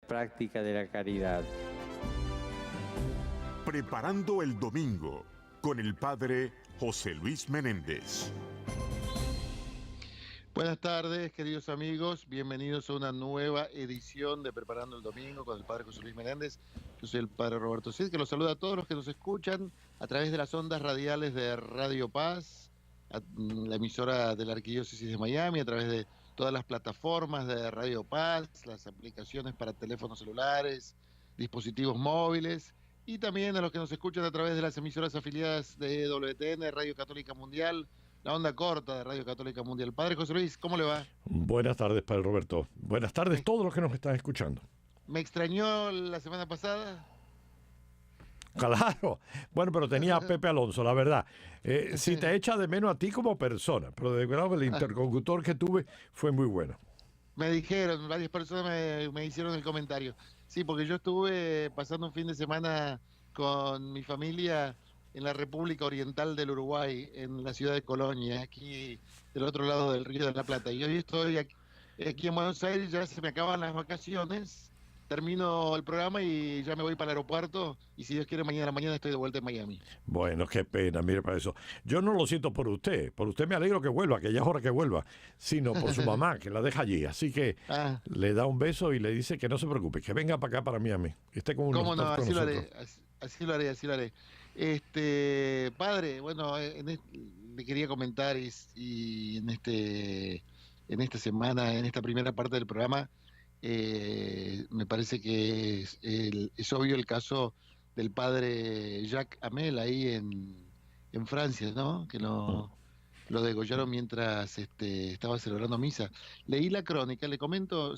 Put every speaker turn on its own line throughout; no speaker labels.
práctica de la caridad.
Preparando el domingo con el padre José Luis Menéndez.
Buenas tardes, queridos amigos. Bienvenidos a una nueva edición de Preparando el Domingo con el padre José Luis Menéndez. Yo soy el padre Roberto Cid, que los saluda a todos los que nos escuchan a través de las ondas radiales de Radio Paz, la emisora de la Arquidiócesis de Miami, a través de todas las plataformas de Radio Paz, las aplicaciones para teléfonos celulares, dispositivos móviles, y también a los que nos escuchan a través de las emisoras afiliadas de WTN, Radio Católica Mundial, la onda corta de Radio Católica Mundial. Padre José Luis, ¿cómo le va?
Buenas tardes, padre Roberto. Buenas tardes a todos los que nos están escuchando.
¿Me extrañó la semana pasada?
Claro. Bueno, pero tenía a Pepe Alonso, la verdad. Sí te echa de menos a ti como persona, pero de verdad el interlocutor que tuve fue muy bueno.
Me dijeron, varias personas me hicieron el comentario. Sí, porque yo estuve pasando un fin de semana con mi familia en la República Oriental del Uruguay, en la ciudad de Colonia, aquí del otro lado del Río de la Plata. Y hoy estoy aquí en Buenos Aires, ya se me acaban las vacaciones, termino el programa y ya me voy para el aeropuerto, y si Dios quiere mañana a la mañana estoy de vuelta en Miami.
Bueno, qué pena, mire para eso. Yo no lo siento por usted me alegro que vuelva, que ya es hora que vuelva, sino por su mamá, que la deja allí. Así que le da un beso y le dice que no se preocupe, que venga para acá, para Miami, que esté con
¿Cómo no?
Así
lo haré, así lo haré. Padre, bueno, le quería comentar y en esta semana, en esta primera parte del programa, me parece que es obvio el caso del padre Jacques Hamel ahí en Francia, ¿no? Que lo degollaron mientras estaba celebrando misa. Leí la crónica, le comento,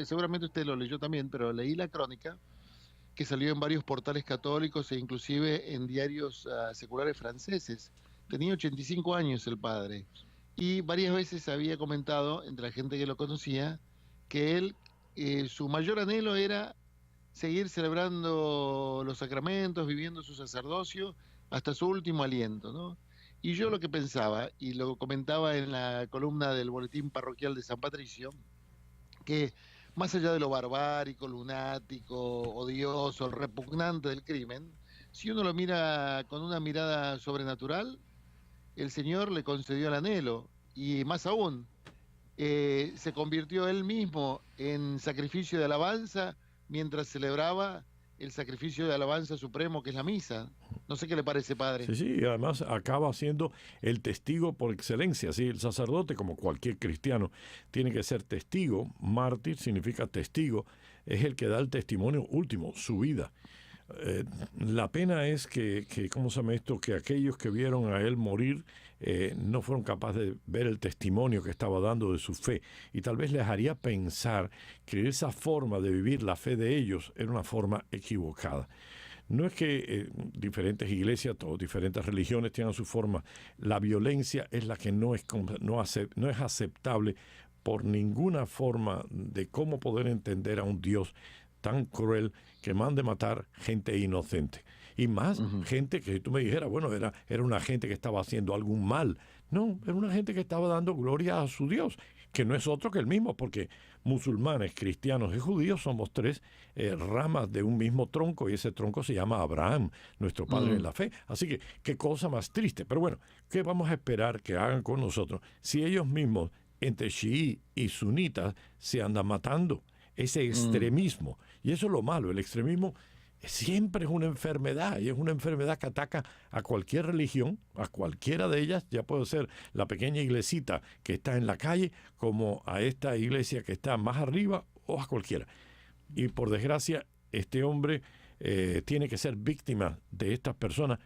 seguramente usted lo leyó también, pero leí la crónica que salió en varios portales católicos e inclusive en diarios seculares franceses. Tenía 85 años el padre, y varias veces había comentado, entre la gente que lo conocía, que él, su mayor anhelo era seguir celebrando los sacramentos, viviendo su sacerdocio hasta su último aliento, ¿no? Y yo lo que pensaba, y lo comentaba en la columna del Boletín Parroquial de San Patricio, que más allá de lo barbárico, lunático, odioso, repugnante del crimen, si uno lo mira con una mirada sobrenatural, el Señor le concedió el anhelo, y más aún, se convirtió él mismo en sacrificio de alabanza mientras celebraba el sacrificio de alabanza supremo, que es la misa. No sé qué le parece, padre.
Sí, y además acaba siendo el testigo por excelencia. Sí, el sacerdote, como cualquier cristiano, tiene que ser testigo. Mártir significa testigo, es el que da el testimonio último, su vida. La pena es que ¿cómo se llama esto? Que aquellos que vieron a él morir no fueron capaces de ver el testimonio que estaba dando de su fe, y tal vez les haría pensar que esa forma de vivir la fe de ellos era una forma equivocada. No es que diferentes iglesias o diferentes religiones tengan su forma. La violencia es la que no es aceptable por ninguna forma de cómo poder entender a un Dios tan cruel que mande matar gente inocente. Y más gente que, si tú me dijeras, bueno, era una gente que estaba haciendo algún mal. No, era una gente que estaba dando gloria a su Dios, que no es otro que el mismo, porque musulmanes, cristianos y judíos somos tres ramas de un mismo tronco, y ese tronco se llama Abraham, nuestro padre en la fe. Así que, qué cosa más triste. Pero bueno, ¿qué vamos a esperar que hagan con nosotros si ellos mismos, entre chií y sunitas, se andan matando? Ese extremismo, y eso es lo malo, el extremismo siempre es una enfermedad, y es una enfermedad que ataca a cualquier religión, a cualquiera de ellas, ya puede ser la pequeña iglesita que está en la calle, como a esta iglesia que está más arriba, o a cualquiera. Y por desgracia, este hombre tiene que ser víctima de estas personas.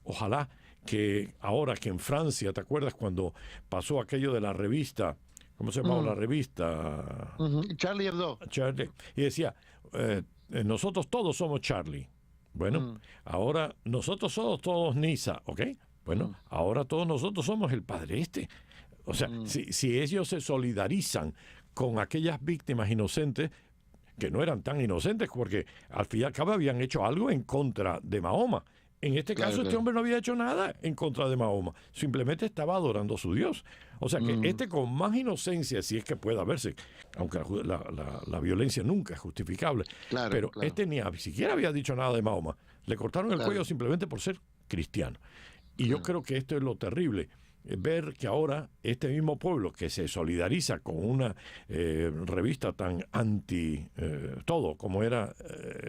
Ojalá que ahora que en Francia, ¿te acuerdas cuando pasó aquello de la revista? ¿Cómo se llamaba la revista?
Charlie Hebdo.
Charlie. Y decía, nosotros todos somos Charlie. Bueno, ahora nosotros somos todos Nisa, ¿ok? Bueno, ahora todos nosotros somos el padre este. O sea, si ellos se solidarizan con aquellas víctimas inocentes, que no eran tan inocentes, porque al fin y al cabo habían hecho algo en contra de Mahoma. En este
Claro,
caso, este
claro.
hombre no había hecho nada en contra de Mahoma, simplemente estaba adorando a su Dios. O sea que este con más inocencia, si es que pueda verse, aunque la violencia nunca es justificable,
Claro,
pero
claro,
este ni siquiera había dicho nada de Mahoma. Le cortaron el
claro,
cuello simplemente por ser cristiano. Y yo
claro.
creo que esto es lo terrible, ver que ahora este mismo pueblo que se solidariza con una revista tan anti todo como era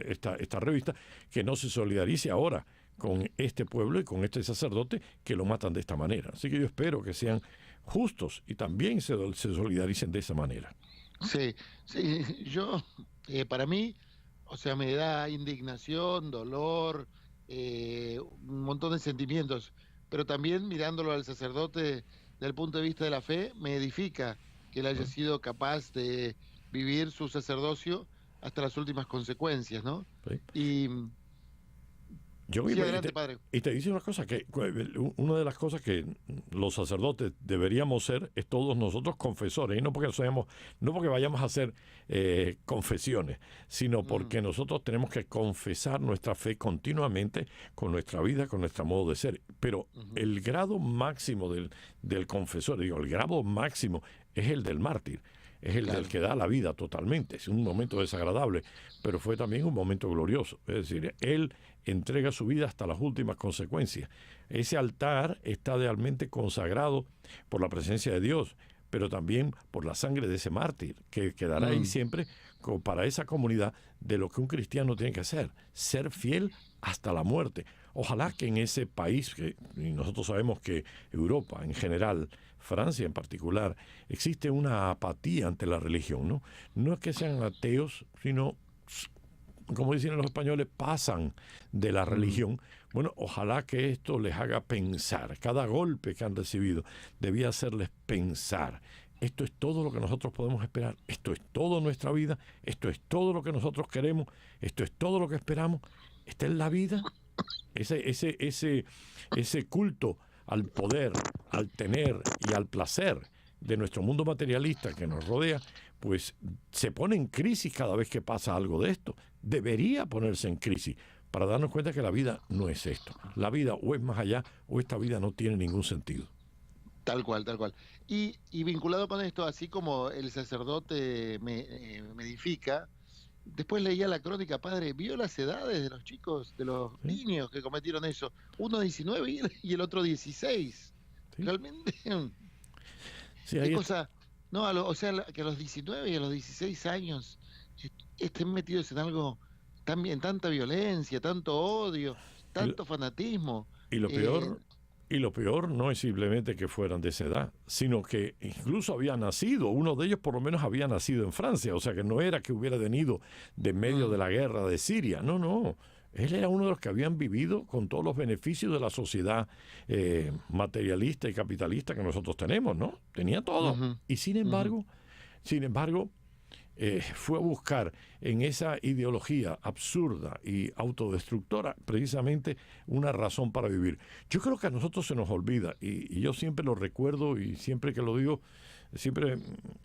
esta revista, que no se solidarice ahora con este pueblo y con este sacerdote que lo matan de esta manera. Así que yo espero que sean justos y también se solidaricen de esa manera.
Sí, sí, yo, para mí, o sea, me da indignación, dolor, un montón de sentimientos, pero también mirándolo al sacerdote desde el punto de vista de la fe, me edifica que él haya sido capaz de vivir su sacerdocio hasta las últimas consecuencias, ¿no?
¿Sí?
Y
Yo
sí,
iba
adelante, padre.
y te dice una cosa, que una de las cosas que los sacerdotes deberíamos ser es todos nosotros confesores, y no porque no porque vayamos a hacer confesiones, sino porque nosotros tenemos que confesar nuestra fe continuamente con nuestra vida, con nuestro modo de ser. Pero el grado máximo del confesor, el grado máximo es el del mártir. Es el
Claro.
del que da la vida totalmente. Es un momento desagradable, pero fue también un momento glorioso. Es decir, él entrega su vida hasta las últimas consecuencias. Ese altar está realmente consagrado por la presencia de Dios, pero también por la sangre de ese mártir, que quedará ahí siempre para esa comunidad de lo que un cristiano tiene que hacer, ser fiel hasta la muerte. Ojalá que en ese país, y nosotros sabemos que Europa en general, Francia en particular, existe una apatía ante la religión, ¿no? No es que sean ateos, sino, como dicen los españoles, pasan de la religión. Bueno, ojalá que esto les haga pensar. Cada golpe que han recibido debía hacerles pensar. Esto es todo lo que nosotros podemos esperar. Esto es toda nuestra vida. Esto es todo lo que nosotros queremos. Esto es todo lo que esperamos. Esta es la vida. Ese culto al poder, al tener y al placer de nuestro mundo materialista que nos rodea, pues se pone en crisis cada vez que pasa algo de esto. Debería ponerse en crisis para darnos cuenta que la vida no es esto. La vida o es más allá o esta vida no tiene ningún sentido.
Tal cual, tal cual. Y vinculado con esto, así como el sacerdote me edifica, después leía la crónica, padre, vio las edades de los chicos, de los
¿Sí?
niños que cometieron eso. Uno 19 y el otro 16.
¿Sí?
Realmente,
Sí,
qué cosa. No, o sea, que a los 19 y a los 16 años estén metidos en algo, en tanta violencia, tanto odio, tanto fanatismo.
Y lo
Eh,
peor, no es simplemente que fueran de esa edad, sino que incluso había nacido, uno de ellos por lo menos había nacido en Francia, o sea que no era que hubiera venido de medio de la guerra de Siria, no. Él era uno de los que habían vivido con todos los beneficios de la sociedad materialista y capitalista que nosotros tenemos, ¿no? Tenía todo.
Ujú,
Y sin embargo, fue a buscar en esa ideología absurda y autodestructora precisamente una razón para vivir. Yo creo que a nosotros se nos olvida, y yo siempre lo recuerdo y siempre que lo digo, siempre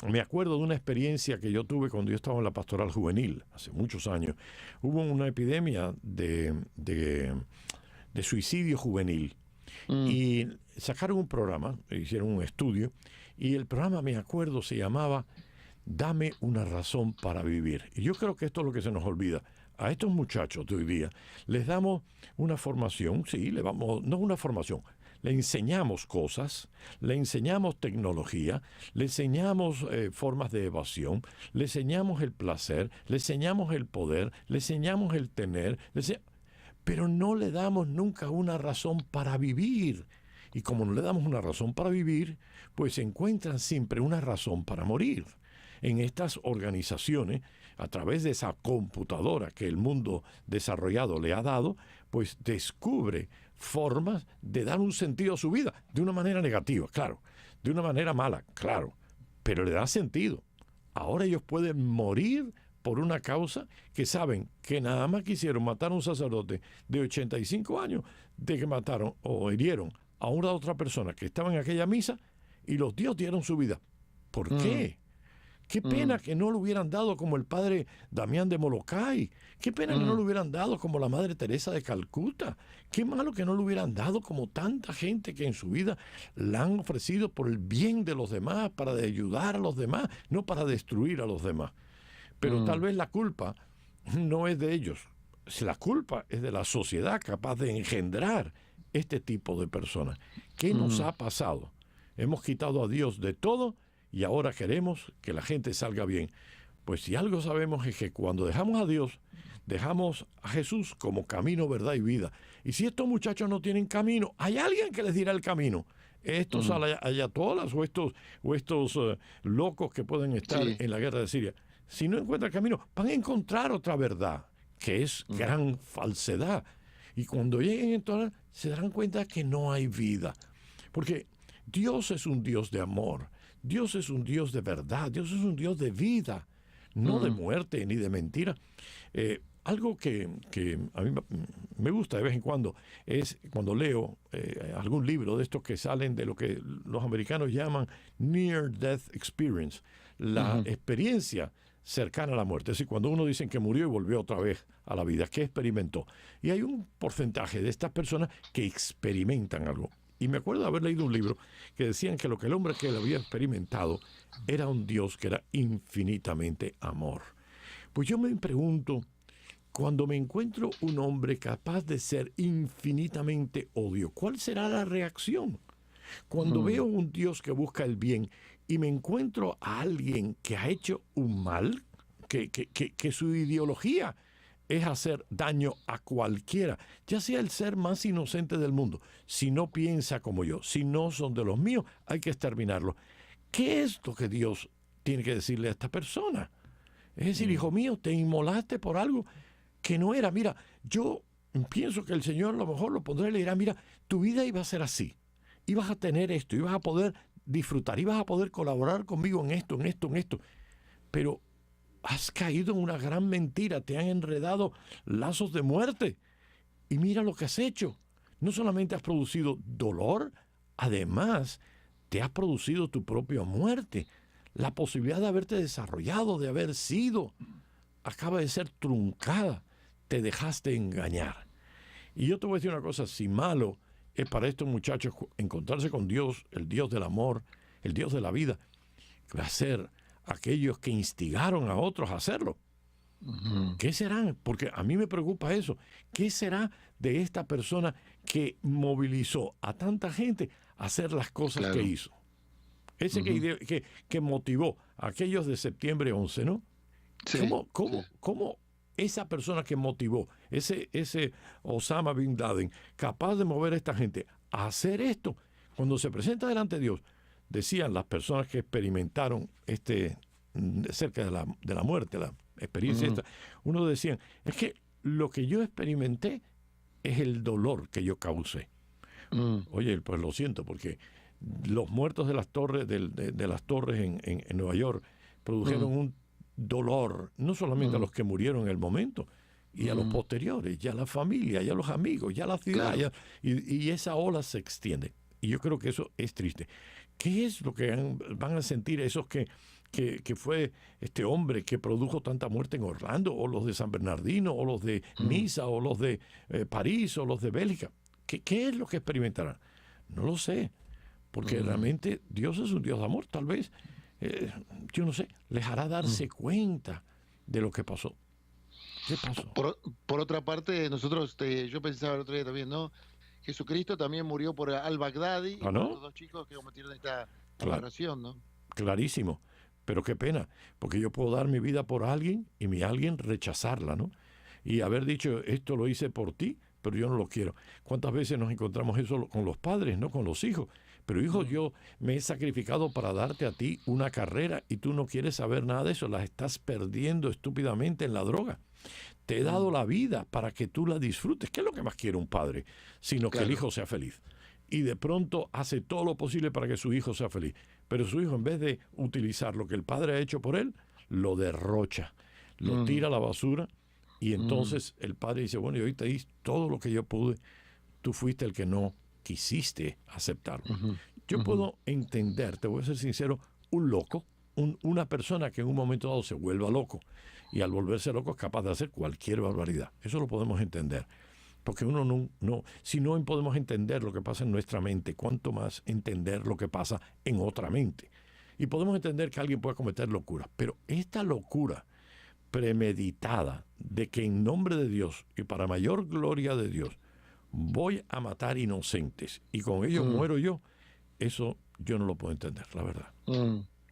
me acuerdo de una experiencia que yo tuve cuando yo estaba en la pastoral juvenil, hace muchos años. Hubo una epidemia de suicidio juvenil y sacaron un programa, hicieron un estudio, y el programa, me acuerdo, se llamaba Dame una razón para vivir. Y yo creo que esto es lo que se nos olvida. A estos muchachos de hoy día les damos una formación, no una formación, le enseñamos cosas, le enseñamos tecnología, le enseñamos formas de evasión, le enseñamos el placer, le enseñamos el poder, le enseñamos el tener, pero no le damos nunca una razón para vivir. Y como no le damos una razón para vivir, pues encuentran siempre una razón para morir. En estas organizaciones, a través de esa computadora que el mundo desarrollado le ha dado, pues descubre formas de dar un sentido a su vida, de una manera negativa, claro, de una manera mala, claro, pero le da sentido. Ahora ellos pueden morir por una causa que saben que nada más quisieron matar a un sacerdote de 85 años, de que mataron o hirieron a una otra persona que estaba en aquella misa y los dios dieron su vida. ¿Por qué? Qué pena que no lo hubieran dado como el padre Damián de Molokai. Qué pena que no lo hubieran dado como la madre Teresa de Calcuta. Qué malo que no lo hubieran dado como tanta gente que en su vida la han ofrecido por el bien de los demás, para ayudar a los demás, no para destruir a los demás. Pero tal vez la culpa no es de ellos. La culpa es de la sociedad capaz de engendrar este tipo de personas. ¿Qué nos ha pasado? Hemos quitado a Dios de todo y ahora queremos que la gente salga bien. Pues si algo sabemos es que cuando dejamos a Dios, dejamos a Jesús como camino, verdad y vida. Y si estos muchachos no tienen camino, hay alguien que les dirá el camino. Estos ayatolas o estos locos que pueden estar en la guerra de Siria, si no encuentran camino, van a encontrar otra verdad, que es gran falsedad. Y cuando lleguen entonces, se darán cuenta que no hay vida. Porque Dios es un Dios de amor. Dios es un Dios de verdad. Dios es un Dios de vida, no de muerte ni de mentira. Algo que a mí me gusta de vez en cuando es cuando leo algún libro de estos que salen de lo que los americanos llaman Near Death Experience, la experiencia cercana a la muerte. Es decir, cuando uno dice que murió y volvió otra vez a la vida, ¿qué experimentó? Y hay un porcentaje de estas personas que experimentan algo. Y me acuerdo de haber leído un libro que decían que lo que el hombre que lo había experimentado era un Dios que era infinitamente amor. Pues yo me pregunto, cuando me encuentro un hombre capaz de ser infinitamente odio, ¿cuál será la reacción? Cuando veo un Dios que busca el bien y me encuentro a alguien que ha hecho un mal, que su ideología es hacer daño a cualquiera, ya sea el ser más inocente del mundo. Si no piensa como yo, si no son de los míos, hay que exterminarlo. ¿Qué es lo que Dios tiene que decirle a esta persona? Es decir, hijo mío, te inmolaste por algo que no era. Mira, yo pienso que el Señor a lo mejor lo pondrá y le dirá, mira, tu vida iba a ser así. Ibas a tener esto, ibas a poder disfrutar, ibas a poder colaborar conmigo en esto, en esto, en esto. Pero has caído en una gran mentira, te han enredado lazos de muerte. Y mira lo que has hecho. No solamente has producido dolor, además te has producido tu propia muerte. La posibilidad de haberte desarrollado, de haber sido, acaba de ser truncada. Te dejaste engañar. Y yo te voy a decir una cosa, si malo es para estos muchachos encontrarse con Dios, el Dios del amor, el Dios de la vida, va a ser aquellos que instigaron a otros a hacerlo. ¿Qué serán? Porque a mí me preocupa eso. ¿Qué será de esta persona que movilizó a tanta gente a hacer las cosas que hizo? Ese que motivó a aquellos de septiembre 11, ¿no?
Sí,
¿Cómo esa persona que motivó, ese Osama Bin Laden, capaz de mover a esta gente a hacer esto, cuando se presenta delante de Dios, decían las personas que experimentaron cerca de la muerte, la experiencia esta, uno decían, es que lo que yo experimenté es el dolor que yo causé. Oye, pues lo siento, porque los muertos de las torres, de las torres en Nueva York produjeron un dolor, no solamente a los que murieron en el momento, y a los posteriores, ya a la familia, ya a los amigos, ya a la ciudad, y esa ola se extiende. Y yo creo que eso es triste. ¿Qué es lo que van a sentir esos que fue este hombre que produjo tanta muerte en Orlando, o los de San Bernardino, o los de Niza, o los de París, o los de Bélgica? ¿Qué es lo que experimentarán? No lo sé, porque realmente Dios es un Dios de amor, tal vez. Yo no sé, les hará darse cuenta de lo que pasó. ¿Qué pasó?
Por otra parte, nosotros, yo pensaba el otro día también, ¿no? Jesucristo también murió por al-Baghdadi y por
¿no?
los dos chicos que cometieron esta aberración, ¿no?
Clarísimo, pero qué pena, porque yo puedo dar mi vida por alguien y mi alguien rechazarla, ¿no? Y haber dicho, esto lo hice por ti, pero yo no lo quiero. ¿Cuántas veces nos encontramos eso con los padres, no con los hijos? Pero hijo, yo me he sacrificado para darte a ti una carrera y tú no quieres saber nada de eso, la estás perdiendo estúpidamente en la droga. Te he dado la vida para que tú la disfrutes. ¿Qué es lo que más quiere un padre? Sino que el hijo sea feliz. Y de pronto hace todo lo posible para que su hijo sea feliz. Pero su hijo, en vez de utilizar lo que el padre ha hecho por él, lo derrocha, lo tira a la basura. Y entonces el padre dice, bueno, yo hoy te di todo lo que yo pude, tú fuiste el que no quisiste aceptarlo. Yo puedo entender, te voy a ser sincero, un loco, una persona que en un momento dado se vuelva loco y al volverse loco es capaz de hacer cualquier barbaridad. Eso lo podemos entender. Porque uno si no podemos entender lo que pasa en nuestra mente, cuánto más entender lo que pasa en otra mente. Y podemos entender que alguien puede cometer locuras, pero esta locura premeditada de que en nombre de Dios y para mayor gloria de Dios voy a matar inocentes y con ello muero yo, eso yo no lo puedo entender, la verdad.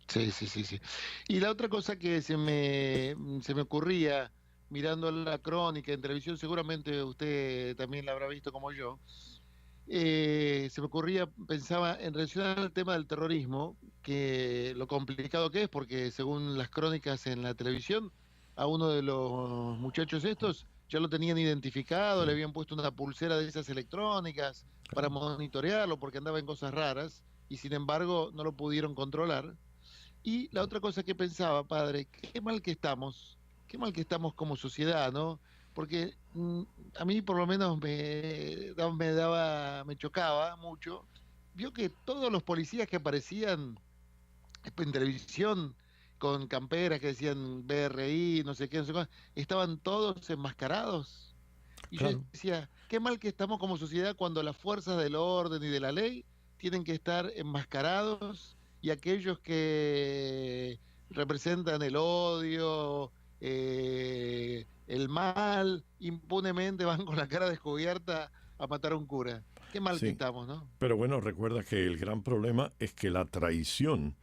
Sí, sí, sí, sí. Y la otra cosa que se me ocurría mirando la crónica en televisión, seguramente usted también la habrá visto como yo, se me ocurría, pensaba en relación al tema del terrorismo, que lo complicado que es, porque según las crónicas en la televisión, a uno de los muchachos estos ya lo tenían identificado, le habían puesto una pulsera de esas electrónicas para monitorearlo porque andaba en cosas raras y sin embargo no lo pudieron controlar. Y la otra cosa que pensaba, padre, qué mal que estamos como sociedad, ¿no? Porque a mí por lo menos me chocaba mucho. Vio que todos los policías que aparecían en televisión con camperas que decían BRI, no sé qué, no sé cuánto, estaban todos enmascarados. Y yo
Claro.
decía, qué mal que estamos como sociedad cuando las fuerzas del orden y de la ley tienen que estar enmascarados y aquellos que representan el odio, el mal, impunemente van con la cara descubierta a matar a un cura. Qué mal que
Sí.
estamos, ¿no?
Pero bueno, recuerda que el gran problema es que la traición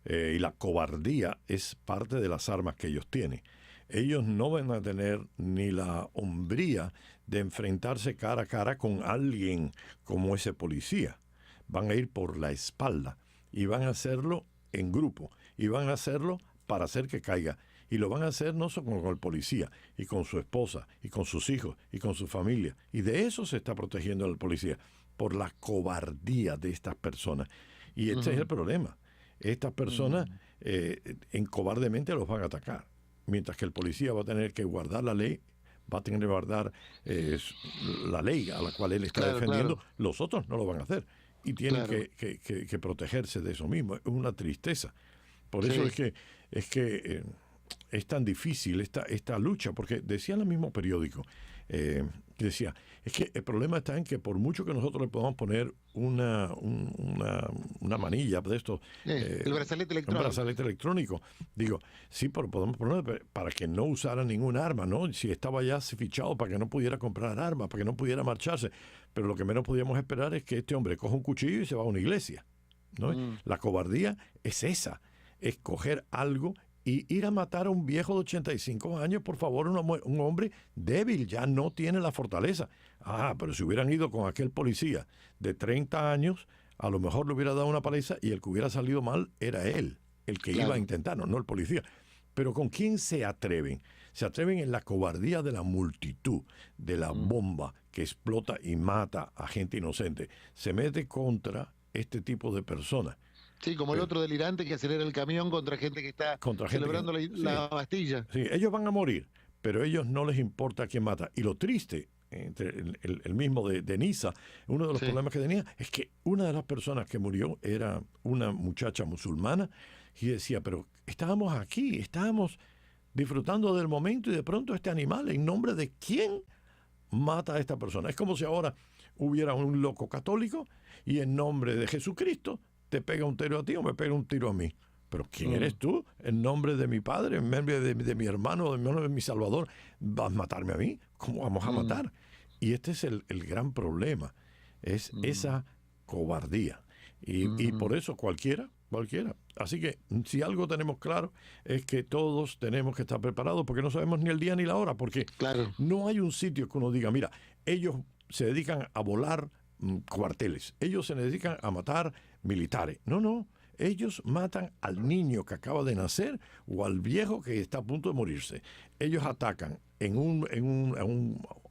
y la cobardía es parte de las armas que ellos tienen. Ellos no van a tener ni la hombría de enfrentarse cara a cara con alguien como ese policía. Van a ir por la espalda y van a hacerlo en grupo y van a hacerlo para hacer que caiga. Y lo van a hacer no solo con el policía, y con su esposa, y con sus hijos, y con su familia. Y de eso se está protegiendo el policía, por la cobardía de estas personas. Y este es el problema. Estas personas encobardemente los van a atacar, mientras que el policía va a tener que guardar la ley, va a tener que guardar la ley a la cual él está
Claro,
defendiendo.
claro,
Los otros no lo van a hacer. Y tienen
claro.
que protegerse de eso mismo. Es una tristeza. Por eso
Sí.
es que es tan difícil esta lucha, porque decía en el mismo periódico, decía, es que el problema está en que por mucho que nosotros le podamos poner una manilla de esto,
El brazalete
un
electrónico.
brazalete electrónico, digo, sí, pero podemos ponerlo para que no usara ningún arma, ¿no? Si estaba ya fichado para que no pudiera comprar armas, para que no pudiera marcharse, pero lo que menos podíamos esperar es que este hombre coja un cuchillo y se va a una iglesia, ¿no? La cobardía es esa, es coger algo y ir a matar a un viejo de 85 años, por favor, un hombre débil, ya no tiene la fortaleza. Ah, pero si hubieran ido con aquel policía de 30 años, a lo mejor le hubiera dado una paliza y el que hubiera salido mal era él, el que iba a
Claro.
intentarlo, no el policía. Pero ¿con quién se atreven? Se atreven en la cobardía de la multitud, de la bomba que explota y mata a gente inocente. Se mete contra este tipo de personas.
Sí, como el otro delirante que acelera el camión contra gente que está
Contra gente
celebrando
que,
la Bastilla.
sí, ellos van a morir, pero a ellos no les importa quién mata. Y lo triste, entre el mismo de Niza, uno de los
Sí.
problemas que tenía es que una de las personas que murió era una muchacha musulmana y decía, pero estábamos aquí, estábamos disfrutando del momento y de pronto este animal, ¿en nombre de quién mata a esta persona? Es como si ahora hubiera un loco católico y en nombre de Jesucristo te pega un tiro a ti o me pega un tiro a mí. Pero ¿quién eres tú? En nombre de mi padre, en nombre de mi hermano, en nombre de mi Salvador, ¿vas a matarme a mí? ¿Cómo vamos a matar? Y este es el gran problema, es esa cobardía. Y por eso cualquiera. Así que si algo tenemos claro es que todos tenemos que estar preparados porque no sabemos ni el día ni la hora, porque
Claro.
no hay un sitio que uno diga, mira, ellos se dedican a volar cuarteles, ellos se dedican a matar militares. No, ellos matan al niño que acaba de nacer o al viejo que está a punto de morirse. Ellos atacan en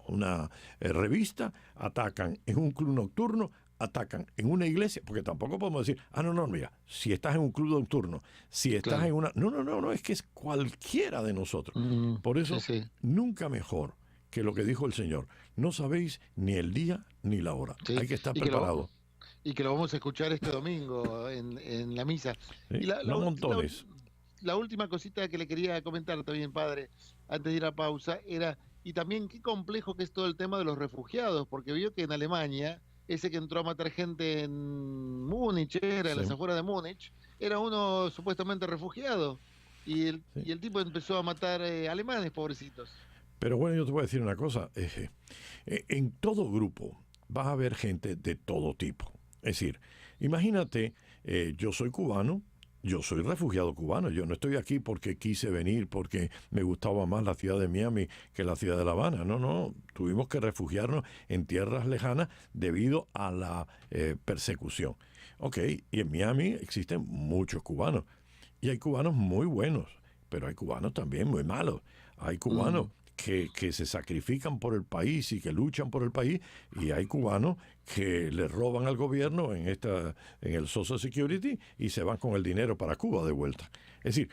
una revista, atacan en un club nocturno, atacan en una iglesia, porque tampoco podemos decir, no, mira, si estás en un club nocturno, si estás
Claro.
en una... No, es que es cualquiera de nosotros. Por eso,
Sí, sí.
nunca mejor que lo que dijo el Señor. No sabéis ni el día ni la hora.
Sí.
Hay que estar
Y que lo-
preparado.
Y que lo vamos a escuchar este domingo en la misa.
¿Sí?
Y
No montones.
la última cosita que le quería comentar también, padre, antes de ir a pausa, era, y también qué complejo que es todo el tema de los refugiados, porque vio que en Alemania, ese que entró a matar gente en Múnich, era en
Sí,
las afueras de Múnich, era uno supuestamente refugiado,
sí.
y el tipo empezó a matar alemanes, pobrecitos.
Pero bueno, yo te voy a decir una cosa. En todo grupo vas a haber gente de todo tipo. Es decir, imagínate, yo soy cubano, yo soy refugiado cubano. Yo no estoy aquí porque quise venir, porque me gustaba más la ciudad de Miami que la ciudad de La Habana. No, no. Tuvimos que refugiarnos en tierras lejanas debido a la persecución. Ok, y en Miami existen muchos cubanos. Y hay cubanos muy buenos, pero hay cubanos también muy malos. Hay cubanos
Mm,
que se sacrifican por el país y que luchan por el país, y hay cubanos que le roban al gobierno en el Social Security y se van con el dinero para Cuba de vuelta. Es decir,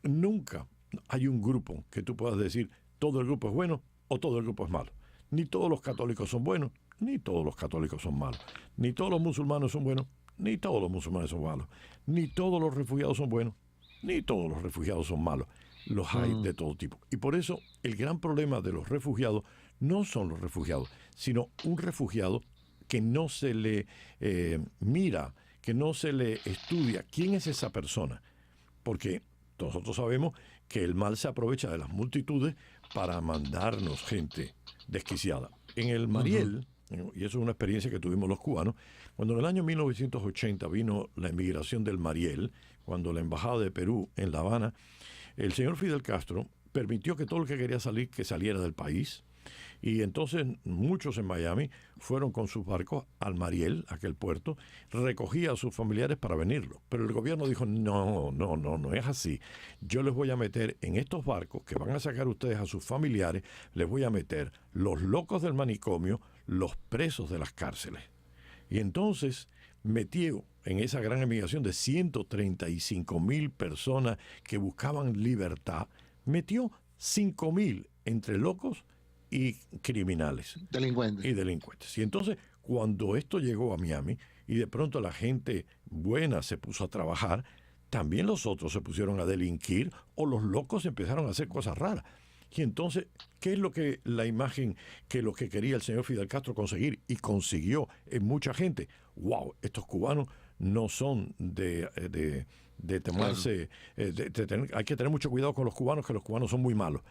nunca hay un grupo que tú puedas decir todo el grupo es bueno o todo el grupo es malo. Ni todos los católicos son buenos, ni todos los católicos son malos. Ni todos los musulmanes son buenos, ni todos los musulmanes son malos. Ni todos los refugiados son buenos, ni todos los refugiados son malos. Los hay
mm,
de todo tipo. Y por eso el gran problema de los refugiados no son los refugiados, sino un refugiado que no se le mira, que no se le estudia quién es esa persona. Porque nosotros sabemos que el mal se aprovecha de las multitudes para mandarnos gente desquiciada. En el
ujú.
Mariel, y eso es una experiencia que tuvimos los cubanos, cuando en el año 1980 vino la emigración del Mariel, cuando la embajada de Perú en La Habana, el señor Fidel Castro permitió que todo el que quería salir, que saliera del país. Y entonces muchos en Miami fueron con sus barcos al Mariel, aquel puerto, recogía a sus familiares para venirlo. Pero el gobierno dijo, no, no, no, no es así. Yo les voy a meter en estos barcos que van a sacar ustedes a sus familiares, les voy a meter los locos del manicomio, los presos de las cárceles. Y entonces metió en esa gran emigración de 135.000 personas que buscaban libertad, metió 5.000 entre locos y criminales
Delincuentes.
y delincuentes. Y entonces, cuando esto llegó a Miami y de pronto la gente buena se puso a trabajar, también los otros se pusieron a delinquir o los locos empezaron a hacer cosas raras. Y entonces, ¿qué es lo que la imagen que lo que quería el señor Fidel Castro conseguir y consiguió en mucha gente? ¡Wow! Estos cubanos no son de
Claro.
tomarse, hay que tener mucho cuidado con los cubanos, que los cubanos son muy malos.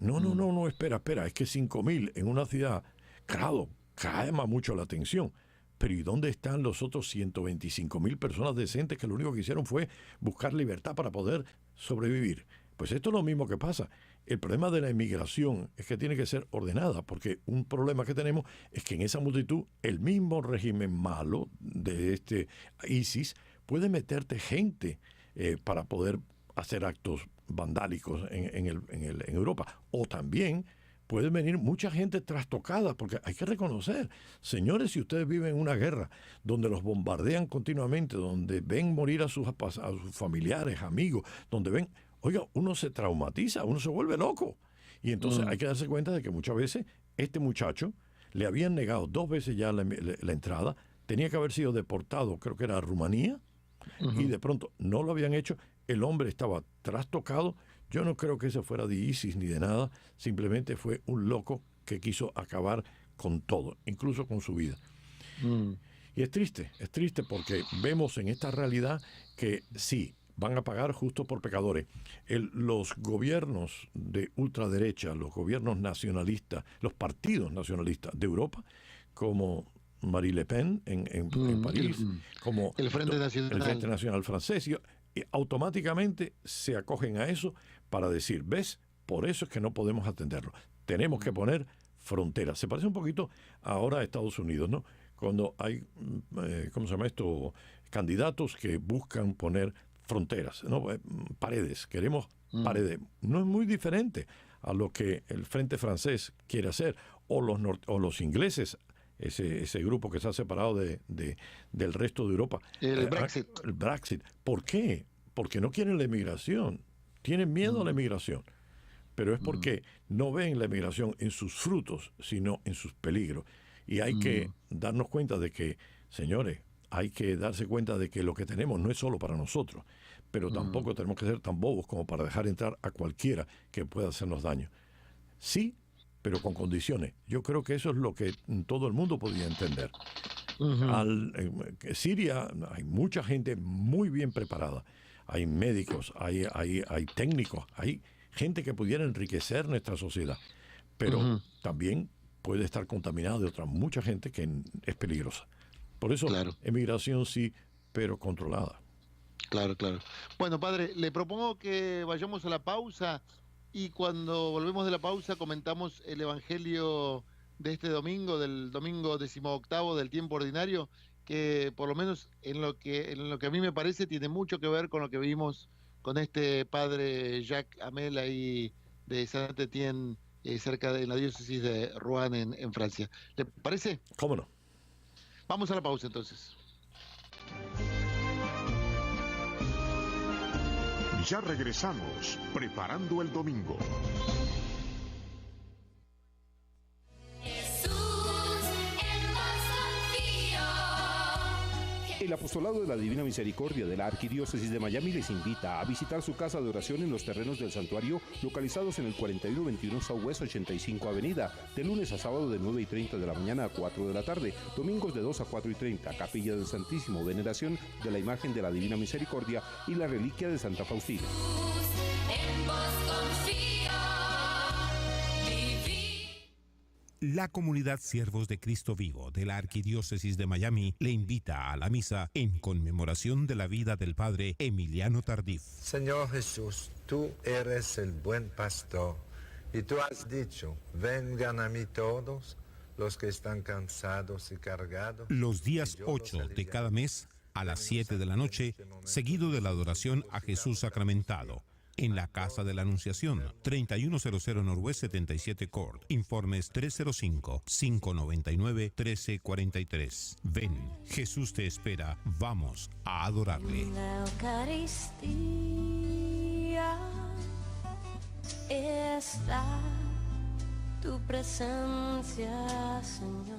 No, no,
Mm.
no, no, espera, es que 5.000 en una ciudad, claro, llama mucho la atención. Pero ¿y dónde están los otros 125.000 personas decentes que lo único que hicieron fue buscar libertad para poder sobrevivir? Pues esto es lo mismo que pasa. El problema de la inmigración es que tiene que ser ordenada, porque un problema que tenemos es que en esa multitud el mismo régimen malo de este ISIS puede meterte gente para poder hacer actos vandálicos en Europa. O también puede venir mucha gente trastocada, porque hay que reconocer, señores, si ustedes viven en una guerra donde los bombardean continuamente, donde ven morir a sus familiares, amigos, donde ven, oiga, uno se traumatiza, uno se vuelve loco. Y entonces hay
Mm,
que darse cuenta de que muchas veces este muchacho le habían negado 2 veces ya la entrada, tenía que haber sido deportado, creo que era a Rumanía, y
ujú.
de pronto no lo habían hecho, el hombre estaba trastocado. Yo no creo que eso fuera de ISIS ni de nada, simplemente fue un loco que quiso acabar con todo, incluso con su vida.
Mm,
Y es triste porque vemos en esta realidad que sí, van a pagar justo por pecadores. Los gobiernos de ultraderecha, los gobiernos nacionalistas, los partidos nacionalistas de Europa, como Marie Le Pen en París, como
el Frente
el Frente
Nacional.
Nacional Francés, y automáticamente se acogen a eso para decir, ¿ves? Por eso es que no podemos atenderlo. Tenemos que
Mm,
poner fronteras. Se parece un poquito ahora a Estados Unidos, ¿no? Cuando hay, ¿cómo se llama esto? Candidatos que buscan poner fronteras, ¿no? Paredes. Queremos
mm,
paredes. No es muy diferente a lo que el Frente Francés quiere hacer, o los ingleses, ese grupo que se ha separado del resto de Europa.
el Brexit.
El Brexit. ¿Por qué? Porque no quieren la emigración. Tienen miedo a la
Mm,
emigración. Pero es
mm,
porque no ven la emigración en sus frutos, sino en sus peligros. Y hay que
mm,
darnos cuenta de que, señores, hay que darse cuenta de que lo que tenemos no es solo para nosotros. pero tampoco tenemos que ser tan bobos como para dejar entrar a cualquiera que pueda hacernos daño. Sí, pero con condiciones. Yo creo que eso es lo que todo el mundo podría entender. Siria hay mucha gente muy bien preparada. Hay médicos, hay técnicos, hay gente que pudiera enriquecer nuestra sociedad. Pero también puede estar contaminada de otra mucha gente que es peligrosa. Por eso, emigración sí, pero controlada.
Claro. Bueno, padre, le propongo que vayamos a la pausa y cuando volvemos de la pausa comentamos el Evangelio de este domingo, del domingo 18º del tiempo ordinario, que por lo menos en lo que a mí me parece tiene mucho que ver con lo que vimos con este padre Jacques Hamel ahí de Saint-Étienne, cerca de la diócesis de Rouen en Francia. ¿Le parece?
¿Cómo no?
Vamos a la pausa entonces.
Ya regresamos, preparando el domingo.
El Apostolado de la Divina Misericordia de la Arquidiócesis de Miami les invita a visitar su casa de oración en los terrenos del santuario localizados en el 4121 Southwest 85 Avenida, de lunes a sábado de 9:30 de la mañana a 4 de la tarde, domingos de 2 a 4:30, Capilla del Santísimo, veneración de la imagen de la Divina Misericordia y la reliquia de Santa Faustina.
La comunidad Siervos de Cristo Vivo de la Arquidiócesis de Miami le invita a la misa en conmemoración de la vida del padre Emiliano Tardif.
Señor Jesús, tú eres el buen pastor y tú has dicho, vengan a mí todos los que están cansados y cargados.
Los días 8 de cada mes a las 7 de la noche, seguido de la adoración a Jesús sacramentado. En la Casa de la Anunciación, 3100 Northwest 77 Court. Informes 305-599-1343. Ven, Jesús te espera. Vamos a adorarle.
En la Eucaristía está tu presencia, Señor.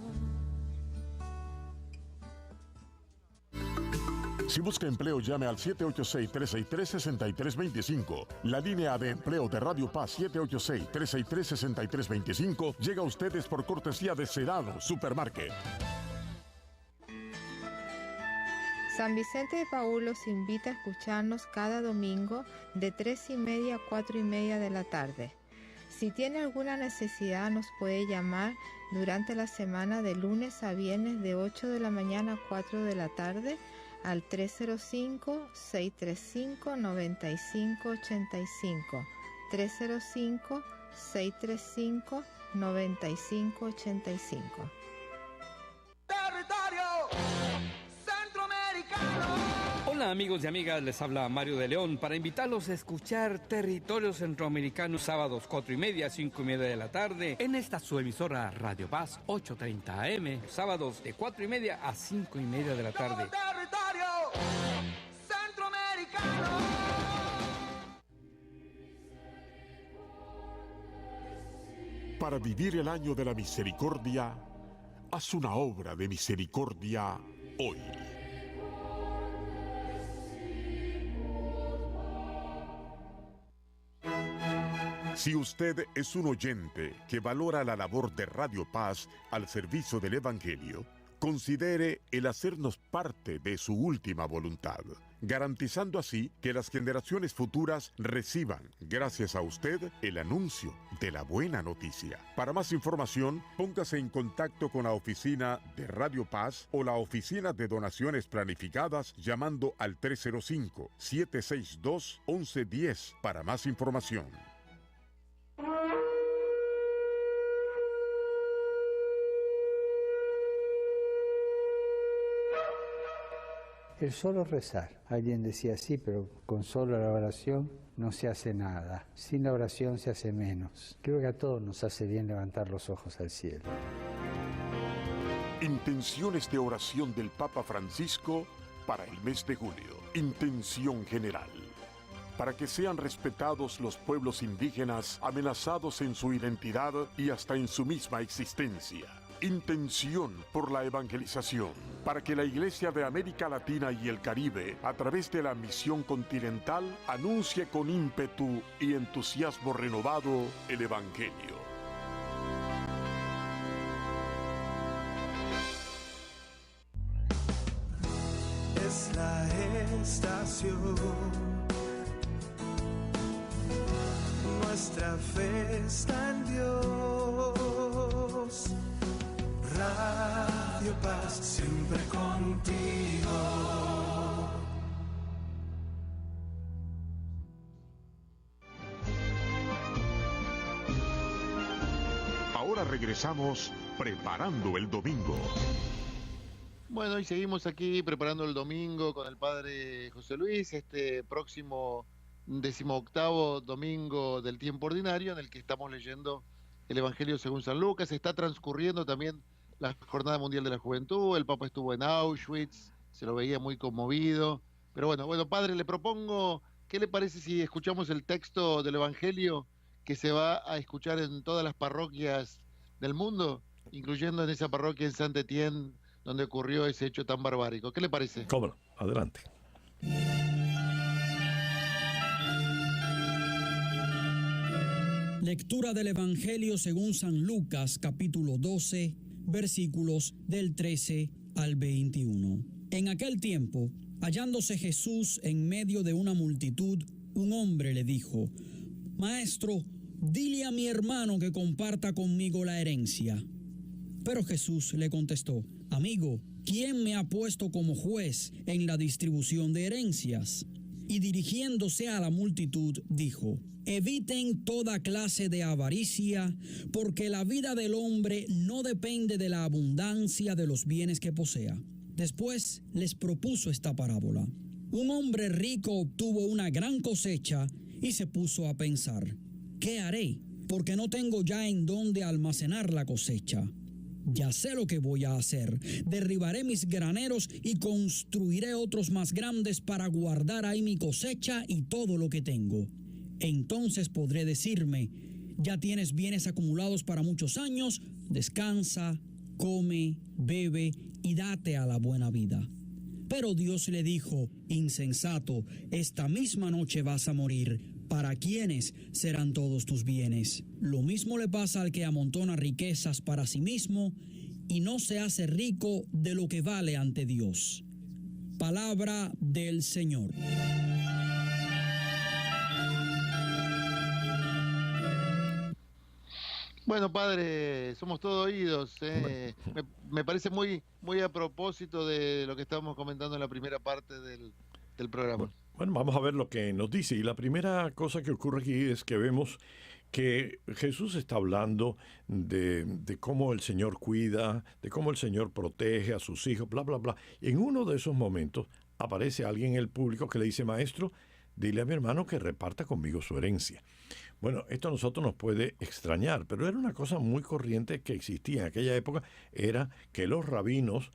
Si busca empleo, llame al 786-363-6325. La línea de empleo de Radio Paz 786-363-6325 llega a ustedes por cortesía de Sedano Supermarket.
San Vicente de Paúl los invita a escucharnos cada domingo de 3:30 a 4:30 de la tarde. Si tiene alguna necesidad, nos puede llamar durante la semana de lunes a viernes de 8 de la mañana a 4 de la tarde al 305-635-9585. 305-635-9585.
Territorio centroamericano.
Hola amigos y amigas, les habla Mario de León para invitarlos a escuchar Territorio Centroamericano sábados 4:30 a 5:30 de la tarde en esta su emisora Radio Paz 8:30 AM, sábados de 4:30 a 5:30 de la tarde.
Territorio centroamericano.
Para vivir el año de la misericordia, haz una obra de misericordia hoy. Si usted es un oyente que valora la labor de Radio Paz al servicio del Evangelio, considere el hacernos parte de su última voluntad, garantizando así que las generaciones futuras reciban, gracias a usted, el anuncio de la buena noticia. Para más información, póngase en contacto con la oficina de Radio Paz o la oficina de donaciones planificadas llamando al 305-762-1110 para más información.
El solo rezar. Alguien decía sí, pero con solo la oración no se hace nada. Sin la oración se hace menos. Creo que a todos nos hace bien levantar los ojos al cielo.
Intenciones de oración del Papa Francisco para el mes de julio. Intención general. Para que sean respetados los pueblos indígenas amenazados en su identidad y hasta en su misma existencia. intención por la evangelización, para que la Iglesia de América Latina y el Caribe, a través de la misión continental, anuncie con ímpetu y entusiasmo renovado el Evangelio.
Es la estación, nuestra fe está en Dios. Radio Paz, siempre contigo.
Ahora regresamos preparando el domingo.
Bueno, y seguimos aquí preparando el domingo con el padre José Luis, este próximo 18º domingo del tiempo ordinario, en el que estamos leyendo el Evangelio según San Lucas. Está transcurriendo también la Jornada Mundial de la Juventud, el Papa estuvo en Auschwitz, se lo veía muy conmovido. Pero bueno, padre, le propongo, ¿qué le parece si escuchamos el texto del Evangelio que se va a escuchar en todas las parroquias del mundo, incluyendo en esa parroquia en Saint-Étienne, donde ocurrió ese hecho tan barbárico? ¿Qué le parece?
Cómo no, adelante.
Lectura del Evangelio según San Lucas, capítulo 12, versículos del 13 al 21. En aquel tiempo, hallándose Jesús en medio de una multitud, un hombre le dijo: Maestro, dile a mi hermano que comparta conmigo la herencia. Pero Jesús le contestó: Amigo, ¿quién me ha puesto como juez en la distribución de herencias? Y dirigiéndose a la multitud, dijo: Eviten toda clase de avaricia, porque la vida del hombre no depende de la abundancia de los bienes que posea. Después les propuso esta parábola. Un hombre rico obtuvo una gran cosecha y se puso a pensar: ¿qué haré? Porque no tengo ya en dónde almacenar la cosecha. Ya sé lo que voy a hacer. Derribaré mis graneros y construiré otros más grandes para guardar ahí mi cosecha y todo lo que tengo. Entonces podré decirme: ya tienes bienes acumulados para muchos años, descansa, come, bebe y date a la buena vida. Pero Dios le dijo: insensato, esta misma noche vas a morir. ¿Para quiénes serán todos tus bienes? Lo mismo le pasa al que amontona riquezas para sí mismo y no se hace rico de lo que vale ante Dios. Palabra del Señor.
Bueno, padre, somos todos oídos. Me parece muy a propósito de lo que estábamos comentando en la primera parte del programa.
Bueno, vamos a ver lo que nos dice. Y la primera cosa que ocurre aquí es que vemos que Jesús está hablando de cómo el Señor cuida, de cómo el Señor protege a sus hijos, bla, bla, bla. Y en uno de esos momentos aparece alguien en el público que le dice: Maestro, dile a mi hermano que reparta conmigo su herencia. Bueno, esto a nosotros nos puede extrañar, pero era una cosa muy corriente que existía en aquella época, era que los rabinos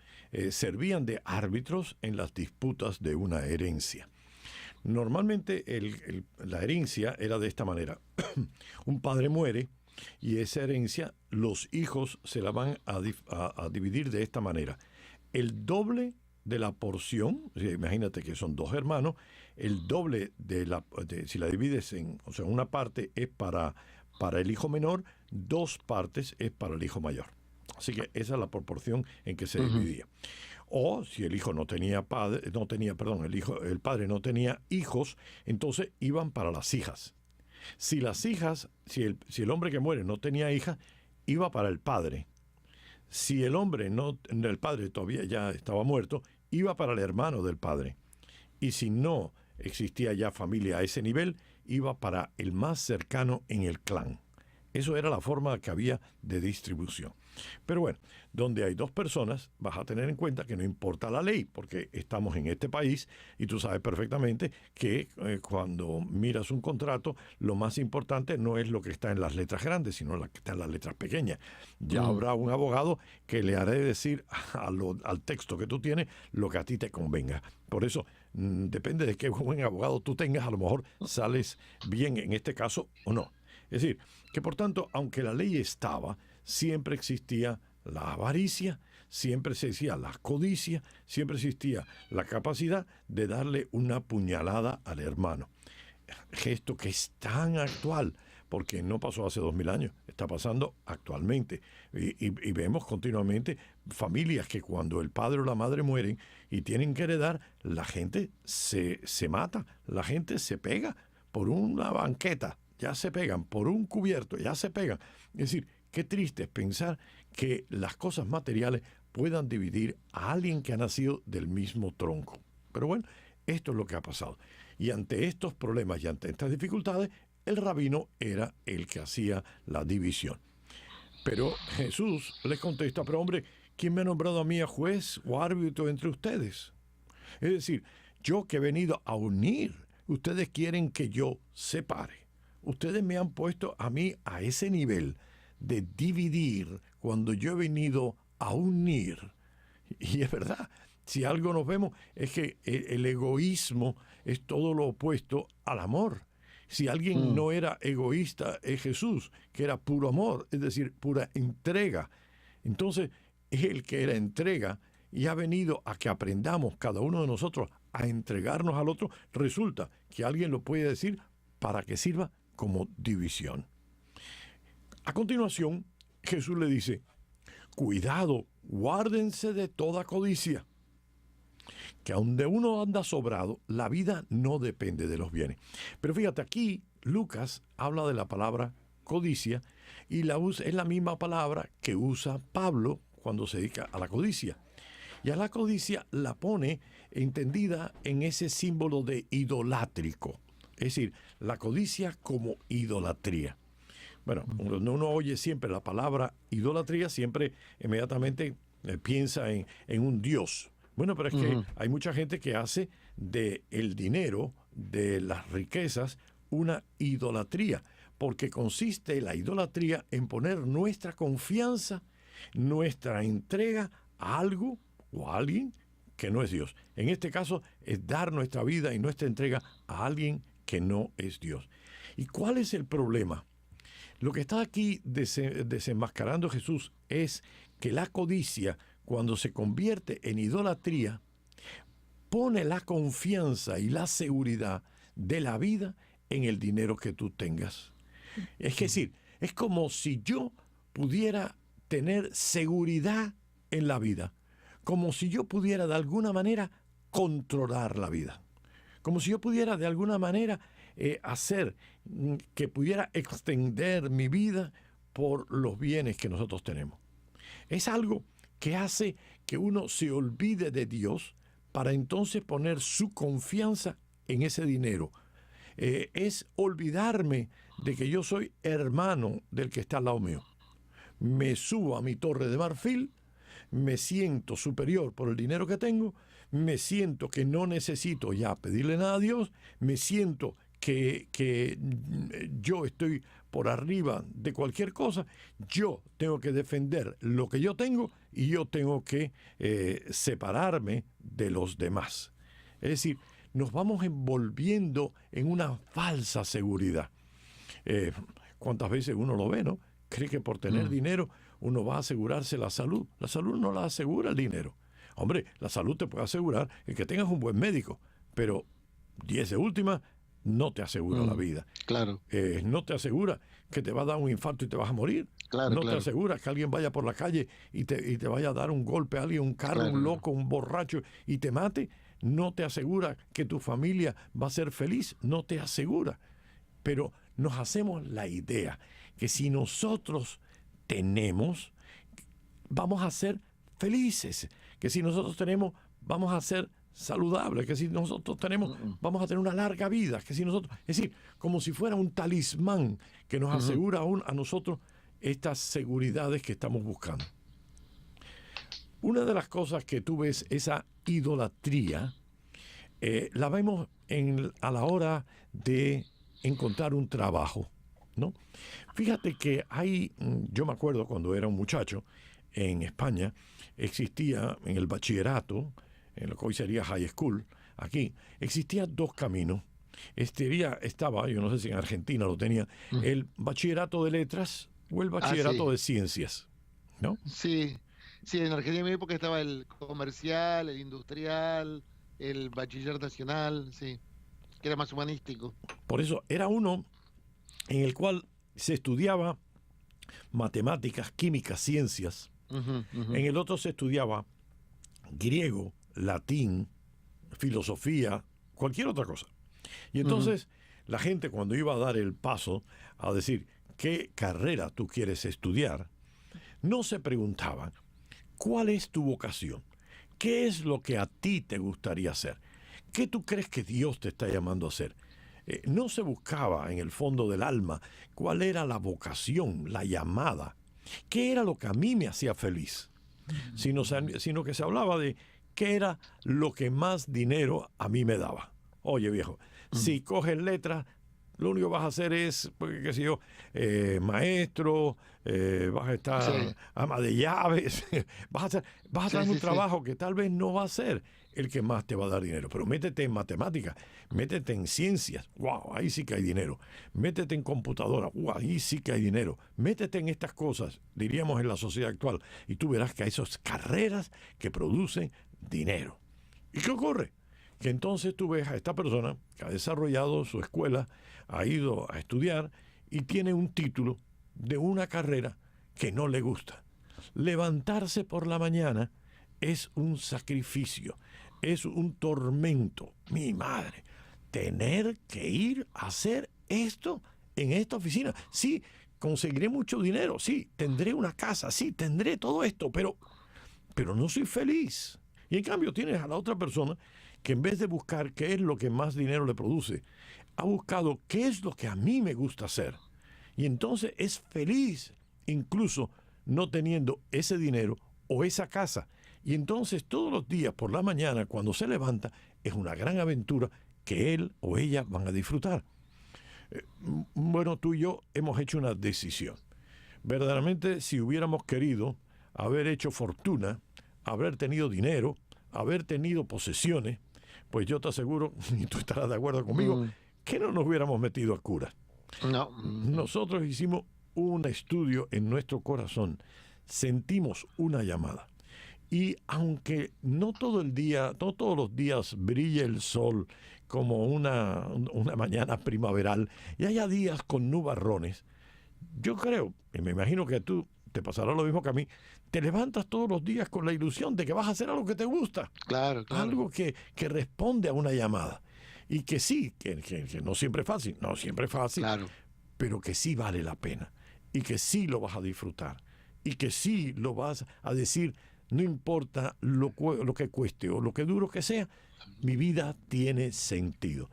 servían de árbitros en las disputas de una herencia. Normalmente la herencia era de esta manera. Un padre muere y esa herencia los hijos se la van a dividir de esta manera. El doble de la porción, imagínate que son dos hermanos, el doble si la divides una parte es para el hijo menor, dos partes es para el hijo mayor. Así que esa es la proporción en que se dividía. O si el hijo el padre no tenía hijos, entonces iban para las hijas. Si el hombre que muere no tenía hijas, iba para el padre. Si el padre todavía ya estaba muerto, iba para el hermano del padre. Y si no existía ya familia a ese nivel, iba para el más cercano en el clan. Eso era la forma que había de distribución. Pero bueno, donde hay dos personas, vas a tener en cuenta que no importa la ley, porque estamos en este país y tú sabes perfectamente que cuando miras un contrato, lo más importante no es lo que está en las letras grandes, sino lo que está en las letras pequeñas. Ya habrá un abogado que le hará decir al texto que tú tienes lo que a ti te convenga. Por eso, depende de qué buen abogado tú tengas, a lo mejor sales bien en este caso o no. Es decir, que por tanto, aunque la ley estaba, siempre existía la avaricia, siempre existía la codicia, siempre existía la capacidad de darle una puñalada al hermano. Gesto que es tan actual, porque no pasó hace 2000 años, está pasando actualmente. Y vemos continuamente familias que cuando el padre o la madre mueren y tienen que heredar, la gente se mata, la gente se pega por una banqueta, ya se pegan, por un cubierto, ya se pegan. Es decir, qué triste es pensar que las cosas materiales puedan dividir a alguien que ha nacido del mismo tronco. Pero bueno, esto es lo que ha pasado. Y ante estos problemas y ante estas dificultades, el rabino era el que hacía la división. Pero Jesús les contesta, pero hombre, ¿quién me ha nombrado a mí a juez o árbitro entre ustedes? Es decir, yo que he venido a unir, ustedes quieren que yo separe. Ustedes me han puesto a mí a ese nivel de dividir cuando yo he venido a unir. Y es verdad, si algo nos vemos es que el egoísmo es todo lo opuesto al amor. Si alguien no era egoísta, es Jesús, que era puro amor, es decir, pura entrega. Entonces, es el que era entrega y ha venido a que aprendamos cada uno de nosotros a entregarnos al otro. Resulta que alguien lo puede decir para que sirva como división. A continuación, Jesús le dice, cuidado, guárdense de toda codicia, que donde uno anda sobrado, la vida no depende de los bienes. Pero fíjate, aquí Lucas habla de la palabra codicia y es la misma palabra que usa Pablo cuando se dedica a la codicia. Y a la codicia la pone entendida en ese símbolo de idolátrico. Es decir, la codicia como idolatría. Bueno, cuando uno oye siempre la palabra idolatría, siempre inmediatamente piensa en un dios. Bueno, pero es que hay mucha gente que hace del dinero, de las riquezas, una idolatría, porque consiste la idolatría en poner nuestra confianza, nuestra entrega a algo o a alguien que no es Dios. En este caso es dar nuestra vida y nuestra entrega a alguien que no es Dios. ¿Y cuál es el problema? Lo que está aquí desenmascarando Jesús es que la codicia, cuando se convierte en idolatría, pone la confianza y la seguridad de la vida en el dinero que tú tengas. Es decir, es como si yo pudiera tener seguridad en la vida, como si yo pudiera de alguna manera controlar la vida, como si yo pudiera de alguna manera hacer que pudiera extender mi vida por los bienes que nosotros tenemos. Es algo que hace que uno se olvide de Dios para entonces poner su confianza en ese dinero. Es olvidarme de que yo soy hermano del que está al lado mío. Me subo a mi torre de marfil, me siento superior por el dinero que tengo, me siento que no necesito ya pedirle nada a Dios, me siento que yo estoy por arriba de cualquier cosa, yo tengo que defender lo que yo tengo y yo tengo que separarme de los demás. Es decir, nos vamos envolviendo en una falsa seguridad. ¿Cuántas veces uno lo ve, no? Cree que por tener dinero uno va a asegurarse la salud. La salud no la asegura el dinero. Hombre, la salud te puede asegurar el que tengas un buen médico, pero 10 de última no te asegura la vida.
Claro.
No te asegura que te va a dar un infarto y te vas a morir.
Claro,
te asegura que alguien vaya por la calle y te vaya a dar un golpe a alguien, un carro, un loco, un borracho y te mate. No te asegura que tu familia va a ser feliz. No te asegura. Pero nos hacemos la idea que si nosotros tenemos, vamos a ser felices. Que si nosotros tenemos, vamos a ser saludables, que si nosotros tenemos, vamos a tener una larga vida, que si nosotros, es decir, como si fuera un talismán que nos asegura a nosotros estas seguridades que estamos buscando. Una de las cosas que tú ves, esa idolatría, la vemos a la hora de encontrar un trabajo, ¿no? Fíjate que yo me acuerdo cuando era un muchacho en España, existía en el bachillerato, en lo que hoy sería high school, aquí, existían dos caminos. Estaba, yo no sé si en Argentina lo tenía, el bachillerato de letras o el bachillerato de ciencias. ¿no?
Sí, sí, en Argentina en mi época estaba el comercial, el industrial, el bachiller nacional, sí, que era más humanístico.
Por eso era uno en el cual se estudiaba matemáticas, químicas, ciencias. En el otro se estudiaba griego, latín, filosofía, cualquier otra cosa. Y entonces la gente, cuando iba a dar el paso a decir qué carrera tú quieres estudiar, no se preguntaban cuál es tu vocación, qué es lo que a ti te gustaría hacer, qué tú crees que Dios te está llamando a hacer. No se buscaba en el fondo del alma cuál era la vocación, la llamada, qué era lo que a mí me hacía feliz, sino que se hablaba de qué era lo que más dinero a mí me daba. Oye, viejo, si coges letras, lo único que vas a hacer es, qué sé yo, maestro, vas a estar ama de llaves, vas a hacer un trabajo que tal vez no va a ser el que más te va a dar dinero, pero métete en matemáticas, métete en ciencias, wow, ahí sí que hay dinero, métete en computadora, wow, ahí sí que hay dinero, métete en estas cosas, diríamos en la sociedad actual, y tú verás que hay esas carreras que producen dinero. ¿Y qué ocurre? Que entonces tú ves a esta persona que ha desarrollado su escuela, ha ido a estudiar y tiene un título de una carrera que no le gusta. Levantarse por la mañana es un sacrificio, es un tormento. Mi madre, tener que ir a hacer esto en esta oficina. Sí, conseguiré mucho dinero, sí, tendré una casa, sí, tendré todo esto, pero no soy feliz. Y en cambio tienes a la otra persona que en vez de buscar qué es lo que más dinero le produce, ha buscado qué es lo que a mí me gusta hacer. Y entonces es feliz, incluso no teniendo ese dinero o esa casa. Y entonces todos los días por la mañana, cuando se levanta, es una gran aventura que él o ella van a disfrutar. Bueno, tú y yo hemos hecho una decisión. Verdaderamente, si hubiéramos querido haber hecho fortuna, haber tenido dinero, haber tenido posesiones, pues yo te aseguro, y tú estarás de acuerdo conmigo, que no nos hubiéramos metido a curas.
No.
Nosotros hicimos un estudio en nuestro corazón, sentimos una llamada. Y aunque no todos los días brille el sol como una mañana primaveral y haya días con nubarrones, yo creo, y me imagino que a tú te pasará lo mismo que a mí, te levantas todos los días con la ilusión de que vas a hacer algo que te gusta.
Claro.
Algo que responde a una llamada. Y que sí, que no siempre es fácil,
claro,
pero que sí vale la pena. Y que sí lo vas a disfrutar. Y que sí lo vas a decir, no importa lo que cueste o lo que duro que sea, mi vida tiene sentido.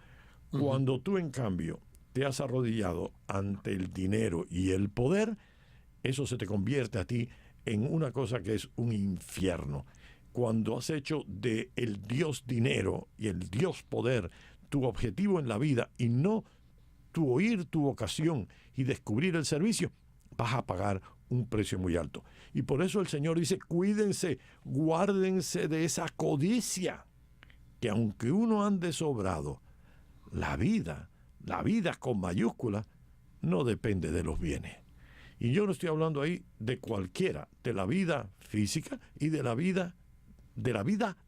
Cuando tú, en cambio, te has arrodillado ante el dinero y el poder, eso se te convierte a ti en una cosa que es un infierno. Cuando has hecho de el Dios dinero y el Dios poder tu objetivo en la vida y no tu oír tu vocación y descubrir el servicio, vas a pagar un precio muy alto. Y por eso el Señor dice, cuídense, guárdense de esa codicia, que aunque uno ande sobrado, la vida con mayúscula, no depende de los bienes. Y yo no estoy hablando ahí de cualquiera, de la vida física y de la vida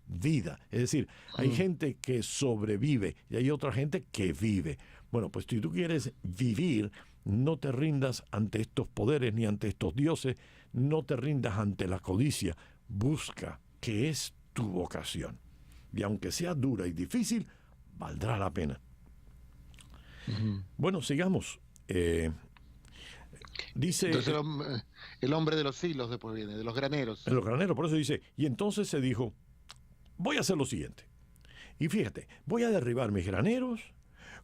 vida. Es decir, hay gente que sobrevive y hay otra gente que vive. Bueno, pues si tú quieres vivir, no te rindas ante estos poderes ni ante estos dioses, no te rindas ante la codicia. Busca qué es tu vocación. Y aunque sea dura y difícil, valdrá la pena. Bueno, sigamos. Dice,
entonces el hombre de los hilos después viene, de los graneros.
En los graneros, por eso dice, y entonces se dijo, voy a hacer lo siguiente. Y fíjate, voy a derribar mis graneros,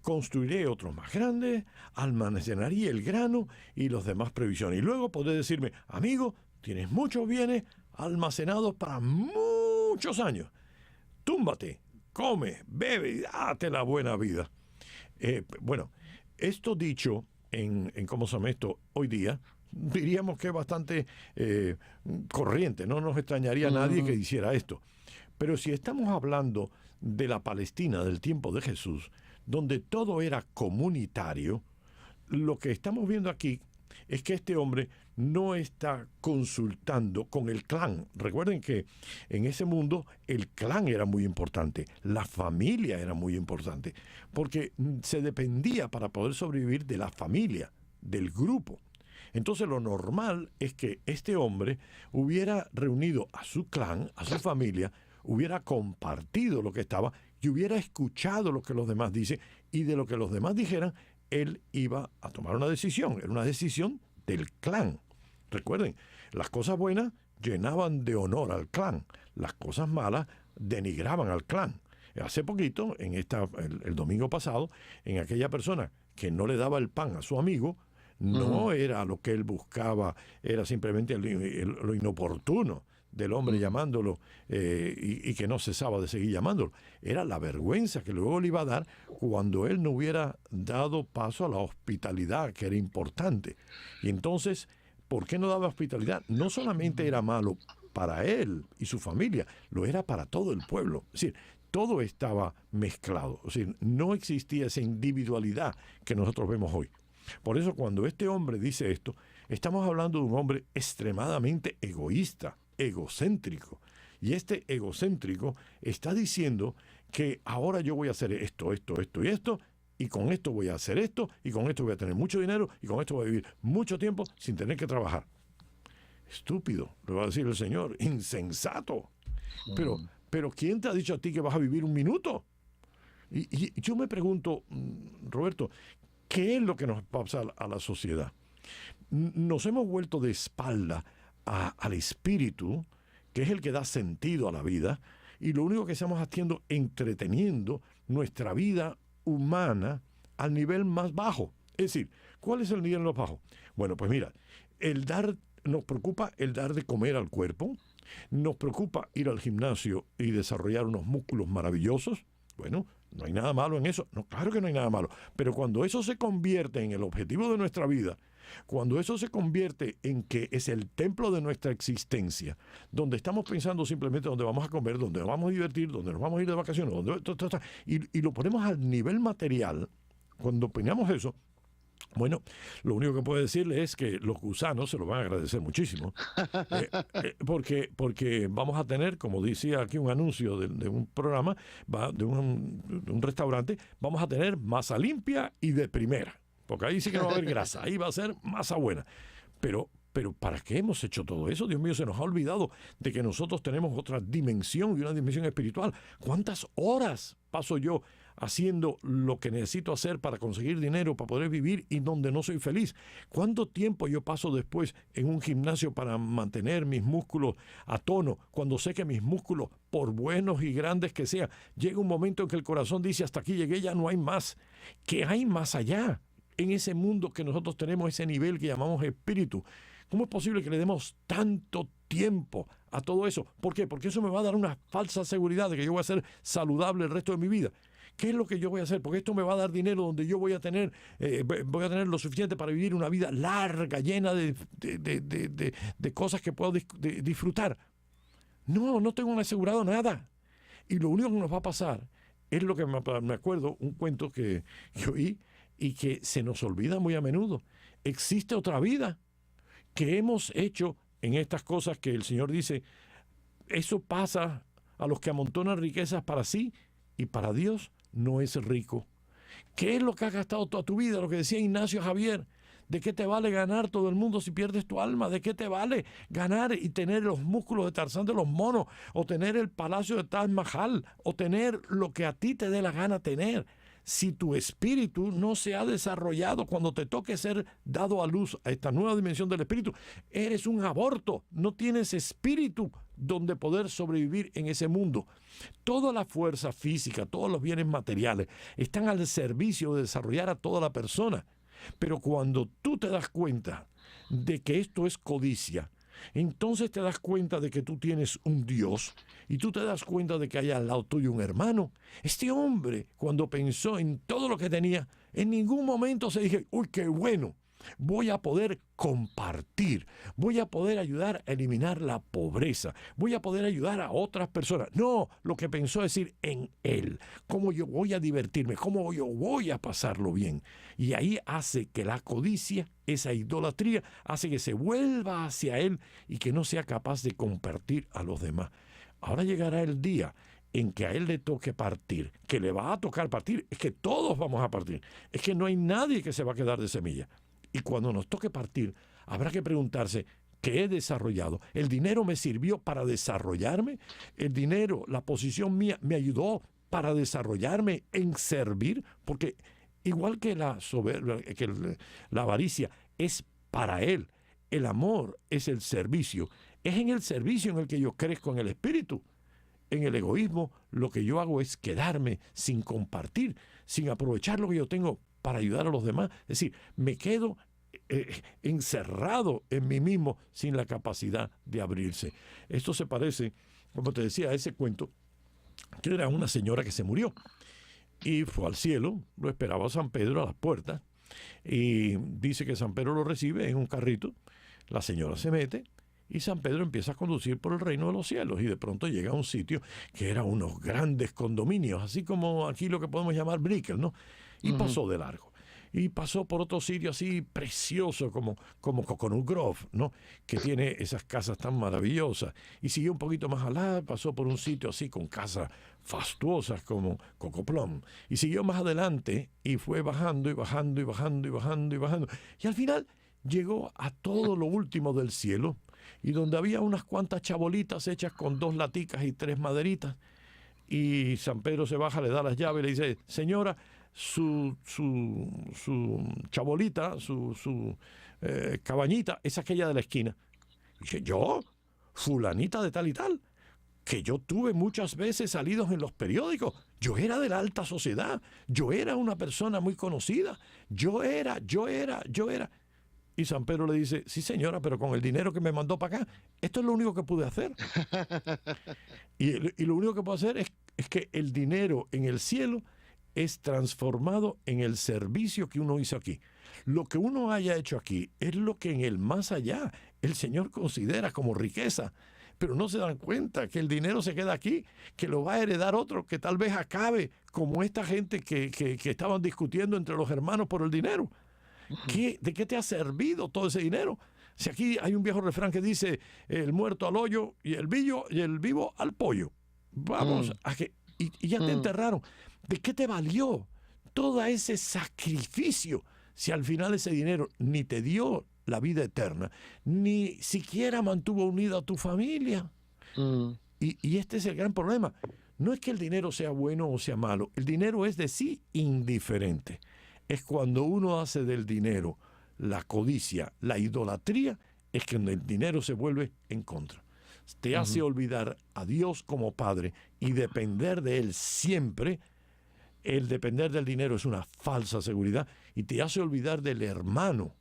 construiré otros más grandes, almacenaré el grano y los demás provisiones. Y luego podré decirme, amigo, tienes muchos bienes almacenados para muchos años. Túmbate, come, bebe y date la buena vida. Bueno, esto dicho en ¿cómo se llama esto? Hoy día, diríamos que es bastante corriente, no nos extrañaría a nadie que hiciera esto. Pero si estamos hablando de la Palestina del tiempo de Jesús, donde todo era comunitario, lo que estamos viendo aquí es que este hombre no está consultando con el clan. Recuerden que en ese mundo el clan era muy importante, la familia era muy importante, porque se dependía para poder sobrevivir de la familia, del grupo. Entonces lo normal es que este hombre hubiera reunido a su clan, a su familia, hubiera compartido lo que estaba y hubiera escuchado lo que los demás dicen, y de lo que los demás dijeran, él iba a tomar una decisión. Era una decisión del clan. Recuerden, las cosas buenas llenaban de honor al clan, las cosas malas denigraban al clan. Hace poquito, el domingo pasado, en aquella persona que no le daba el pan a su amigo, no era lo que él buscaba, era simplemente lo inoportuno del hombre llamándolo y que no cesaba de seguir llamándolo. Era la vergüenza que luego le iba a dar cuando él no hubiera dado paso a la hospitalidad, que era importante. Y entonces, ¿por qué no daba hospitalidad? No solamente era malo para él y su familia, lo era para todo el pueblo. Es decir, todo estaba mezclado. Es decir, no existía esa individualidad que nosotros vemos hoy. Por eso cuando este hombre dice esto, estamos hablando de un hombre extremadamente egoísta, egocéntrico. Y este egocéntrico está diciendo que ahora yo voy a hacer esto, y con esto voy a hacer esto, y con esto voy a tener mucho dinero, y con esto voy a vivir mucho tiempo sin tener que trabajar. Estúpido, le va a decir el Señor, insensato. Pero ¿quién te ha dicho a ti que vas a vivir un minuto? Y yo me pregunto, Roberto, ¿qué es lo que nos pasa a la sociedad? Nos hemos vuelto de espalda al espíritu, que es el que da sentido a la vida, y lo único que estamos haciendo entreteniendo nuestra vida humana al nivel más bajo. Es decir, ¿cuál es el nivel más bajo? Bueno, pues mira, nos preocupa el dar de comer al cuerpo, nos preocupa ir al gimnasio y desarrollar unos músculos maravillosos. Bueno, no hay nada malo en eso. No, claro que no hay nada malo. Pero cuando eso se convierte en el objetivo de nuestra vida, cuando eso se convierte en que es el templo de nuestra existencia, donde estamos pensando simplemente dónde vamos a comer, dónde nos vamos a divertir, dónde nos vamos a ir de vacaciones, y lo ponemos al nivel material, cuando opinamos eso, bueno, lo único que puedo decirle es que los gusanos se lo van a agradecer muchísimo, porque vamos a tener, como decía aquí un anuncio de un programa, de un restaurante, vamos a tener masa limpia y de primera, porque ahí sí que no va a haber grasa, ahí va a ser masa buena. Pero ¿para qué hemos hecho todo eso? Dios mío, se nos ha olvidado de que nosotros tenemos otra dimensión y una dimensión espiritual. ¿Cuántas horas paso yo haciendo lo que necesito hacer para conseguir dinero, para poder vivir y donde no soy feliz? ¿Cuánto tiempo yo paso después en un gimnasio para mantener mis músculos a tono, cuando sé que mis músculos, por buenos y grandes que sean, llega un momento en que el corazón dice, hasta aquí llegué, ya no hay más? ¿Qué hay más allá? En ese mundo que nosotros tenemos, ese nivel que llamamos espíritu, ¿cómo es posible que le demos tanto tiempo a todo eso? ¿Por qué? Porque eso me va a dar una falsa seguridad de que yo voy a ser saludable el resto de mi vida. ¿Qué es lo que yo voy a hacer? Porque esto me va a dar dinero donde yo voy a tener lo suficiente para vivir una vida larga, llena de cosas que puedo disfrutar. No tengo asegurado nada. Y lo único que nos va a pasar es lo que me acuerdo, un cuento que oí y que se nos olvida muy a menudo. Existe otra vida que hemos hecho en estas cosas que el Señor dice, eso pasa a los que amontonan riquezas para sí y para Dios no es rico. ¿Qué es lo que has gastado toda tu vida? Lo que decía Ignacio Javier, ¿de qué te vale ganar todo el mundo si pierdes tu alma? ¿De qué te vale ganar y tener los músculos de Tarzán de los monos, o tener el palacio de Taj Mahal, o tener lo que a ti te dé la gana tener? Si tu espíritu no se ha desarrollado, cuando te toque ser dado a luz a esta nueva dimensión del espíritu, eres un aborto, no tienes espíritu donde poder sobrevivir en ese mundo. Toda la fuerza física, todos los bienes materiales están al servicio de desarrollar a toda la persona. Pero cuando tú te das cuenta de que esto es codicia, entonces te das cuenta de que tú tienes un Dios y tú te das cuenta de que hay al lado tuyo un hermano. Este hombre, cuando pensó en todo lo que tenía, en ningún momento se dije, uy, qué bueno, voy a poder compartir, voy a poder ayudar a eliminar la pobreza, voy a poder ayudar a otras personas. No, lo que pensó es decir en él, cómo yo voy a divertirme, cómo yo voy a pasarlo bien. Y ahí hace que la codicia, esa idolatría, hace que se vuelva hacia él y que no sea capaz de compartir a los demás. Ahora llegará el día en que a él le toque partir, que le va a tocar partir, es que todos vamos a partir, es que no hay nadie que se va a quedar de semilla. Y cuando nos toque partir, habrá que preguntarse, ¿qué he desarrollado? ¿El dinero me sirvió para desarrollarme? ¿El dinero, la posición mía, me ayudó para desarrollarme en servir? Porque igual que la soberbia, que la avaricia es para él, el amor es el servicio. Es en el servicio en el que yo crezco en el espíritu. En el egoísmo, lo que yo hago es quedarme sin compartir, sin aprovechar lo que yo tengo para ayudar a los demás. Es decir, me quedo encerrado en mí mismo sin la capacidad de abrirse. Esto se parece, como te decía, a ese cuento que era una señora que se murió y fue al cielo, lo esperaba San Pedro a las puertas y dice que San Pedro lo recibe en un carrito, la señora se mete y San Pedro empieza a conducir por el reino de los cielos y de pronto llega a un sitio que era unos grandes condominios, así como aquí lo que podemos llamar Brickell, ¿no? Y pasó de largo. Y pasó por otro sitio así precioso como Coconut Grove, ¿no? Que tiene esas casas tan maravillosas. Y siguió un poquito más allá, pasó por un sitio así con casas fastuosas como Coco Plum. Y siguió más adelante y fue bajando y bajando y bajando y bajando y bajando. Y al final llegó a todo lo último del cielo y donde había unas cuantas chabolitas hechas con 2 laticas y 3 maderitas. Y San Pedro se baja, le da las llaves y le dice, señora, su chabolita, su cabañita, es aquella de la esquina. Y dice, ¿yo? Fulanita de tal y tal, que yo tuve muchas veces salidos en los periódicos. Yo era de la alta sociedad, yo era una persona muy conocida, yo era. Y San Pedro le dice, sí señora, pero con el dinero que me mandó para acá, esto es lo único que pude hacer. y lo único que puedo hacer es que el dinero en el cielo es transformado en el servicio que uno hizo aquí. Lo que uno haya hecho aquí es lo que en el más allá el Señor considera como riqueza. Pero no se dan cuenta que el dinero se queda aquí, que lo va a heredar otro, que tal vez acabe como esta gente que estaban discutiendo entre los hermanos por el dinero. ¿De qué te ha servido todo ese dinero? Si aquí hay un viejo refrán que dice el muerto al hoyo y el vivo al pollo. Vamos, y ya te enterraron. ¿De qué te valió todo ese sacrificio si al final ese dinero ni te dio la vida eterna, ni siquiera mantuvo unida a tu familia? Y este es el gran problema. No es que el dinero sea bueno o sea malo. El dinero es de sí indiferente. Es cuando uno hace del dinero la codicia, la idolatría, es que el dinero se vuelve en contra. Te hace olvidar a Dios como Padre y depender de Él siempre. El depender del dinero es una falsa seguridad y te hace olvidar del hermano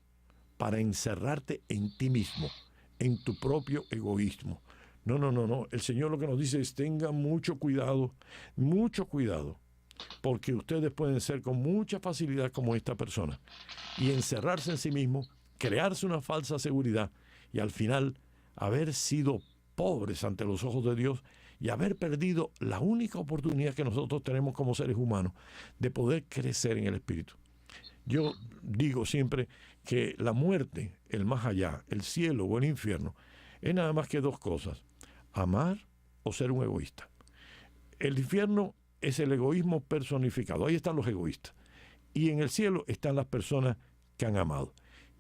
para encerrarte en ti mismo, en tu propio egoísmo. No. El Señor lo que nos dice es tengan mucho cuidado, porque ustedes pueden ser con mucha facilidad como esta persona y encerrarse en sí mismo, crearse una falsa seguridad y al final haber sido pobres ante los ojos de Dios y haber perdido la única oportunidad que nosotros tenemos como seres humanos de poder crecer en el espíritu. Yo digo siempre que la muerte, el más allá, el cielo o el infierno, es nada más que 2 cosas: amar o ser un egoísta. El infierno es el egoísmo personificado, ahí están los egoístas. Y en el cielo están las personas que han amado.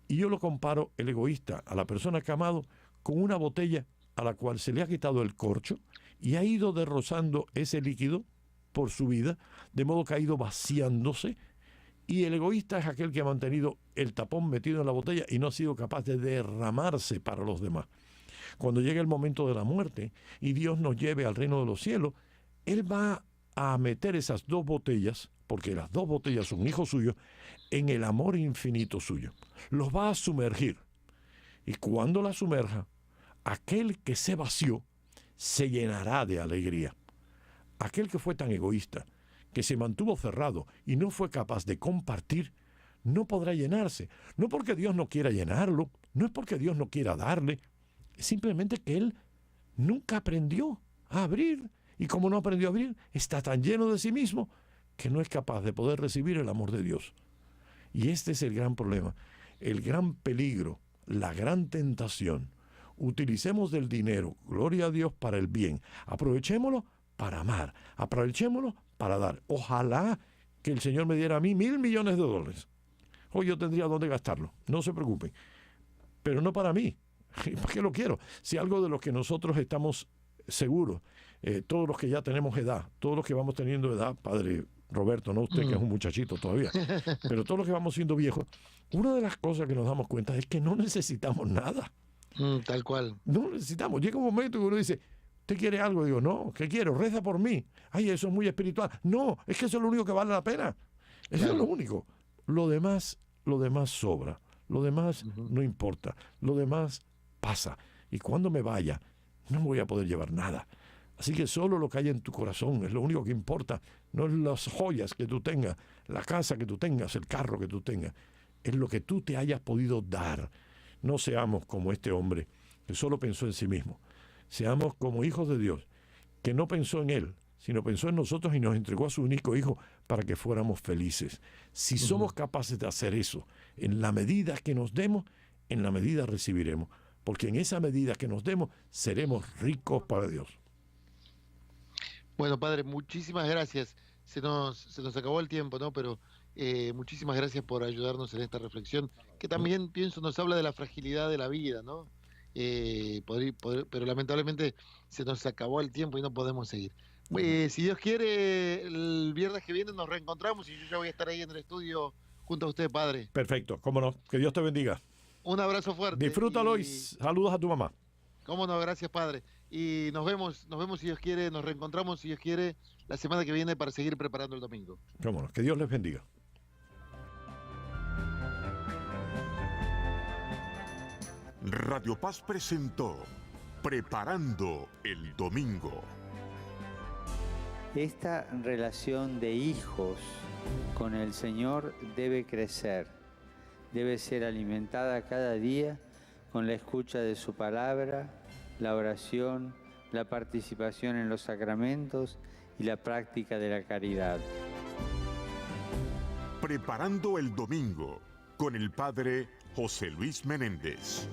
Y yo lo comparo, el egoísta, a la persona que ha amado, con una botella a la cual se le ha quitado el corcho y ha ido derrozando ese líquido por su vida, de modo que ha ido vaciándose. Y el egoísta es aquel que ha mantenido el tapón metido en la botella y no ha sido capaz de derramarse para los demás. Cuando llegue el momento de la muerte y Dios nos lleve al reino de los cielos, Él va a meter esas 2 botellas, porque las 2 botellas son hijos suyos, en el amor infinito suyo. Los va a sumergir. Y cuando la sumerja, aquel que se vació se llenará de alegría. Aquel que fue tan egoísta, que se mantuvo cerrado y no fue capaz de compartir, no podrá llenarse. No porque Dios no quiera llenarlo, no es porque Dios no quiera darle, es simplemente que él nunca aprendió a abrir, y como no aprendió a abrir, está tan lleno de sí mismo que no es capaz de poder recibir el amor de Dios. Y este es el gran problema, el gran peligro, la gran tentación. Utilicemos del dinero, gloria a Dios, para el bien. Aprovechémoslo para amar, aprovechémoslo para dar. Ojalá que el Señor me diera a mí $1,000 millones. Hoy yo tendría dónde gastarlo, no se preocupen. Pero no para mí. ¿Para qué lo quiero? Si algo de lo que nosotros estamos seguros, todos los que ya tenemos edad, todos los que vamos teniendo edad, padre Roberto, no usted que es un muchachito todavía, pero todos los que vamos siendo viejos, una de las cosas que nos damos cuenta es que no necesitamos nada.
Tal cual.
No necesitamos. Llega un momento que uno dice, ¿usted quiere algo? Digo, no, ¿qué quiero? Reza por mí. Ay, eso es muy espiritual. No, es que eso es lo único que vale la pena. Eso es lo único. Lo demás sobra. Lo demás no importa. Lo demás pasa. Y cuando me vaya, no voy a poder llevar nada. Así que solo lo que hay en tu corazón es lo único que importa. No es las joyas que tú tengas, la casa que tú tengas, el carro que tú tengas. Es lo que tú te hayas podido dar. No seamos como este hombre que solo pensó en sí mismo. Seamos como hijos de Dios, que no pensó en él, sino pensó en nosotros y nos entregó a su único hijo para que fuéramos felices. Si somos capaces de hacer eso, en la medida que nos demos, en la medida recibiremos. Porque en esa medida que nos demos, seremos ricos para Dios.
Bueno, padre, muchísimas gracias. Se nos acabó el tiempo, ¿no? Pero muchísimas gracias por ayudarnos en esta reflexión, que también, pienso, nos habla de la fragilidad de la vida, ¿no? Pero lamentablemente se nos acabó el tiempo y no podemos seguir. Si Dios quiere, el viernes que viene nos reencontramos y yo ya voy a estar ahí en el estudio junto a usted, padre.
Perfecto, cómo no. Que Dios te bendiga.
Un abrazo fuerte.
Disfrútalo y saludos a tu mamá.
Cómo no, gracias, padre. Y nos vemos si Dios quiere, nos reencontramos si Dios quiere la semana que viene para seguir preparando el domingo.
Cómo no, que Dios les bendiga.
Radio Paz presentó Preparando el Domingo.
Esta relación de hijos con el Señor debe crecer, debe ser alimentada cada día con la escucha de su palabra, la oración, la participación en los sacramentos y la práctica de la caridad.
Preparando el Domingo con el padre José Luis Menéndez.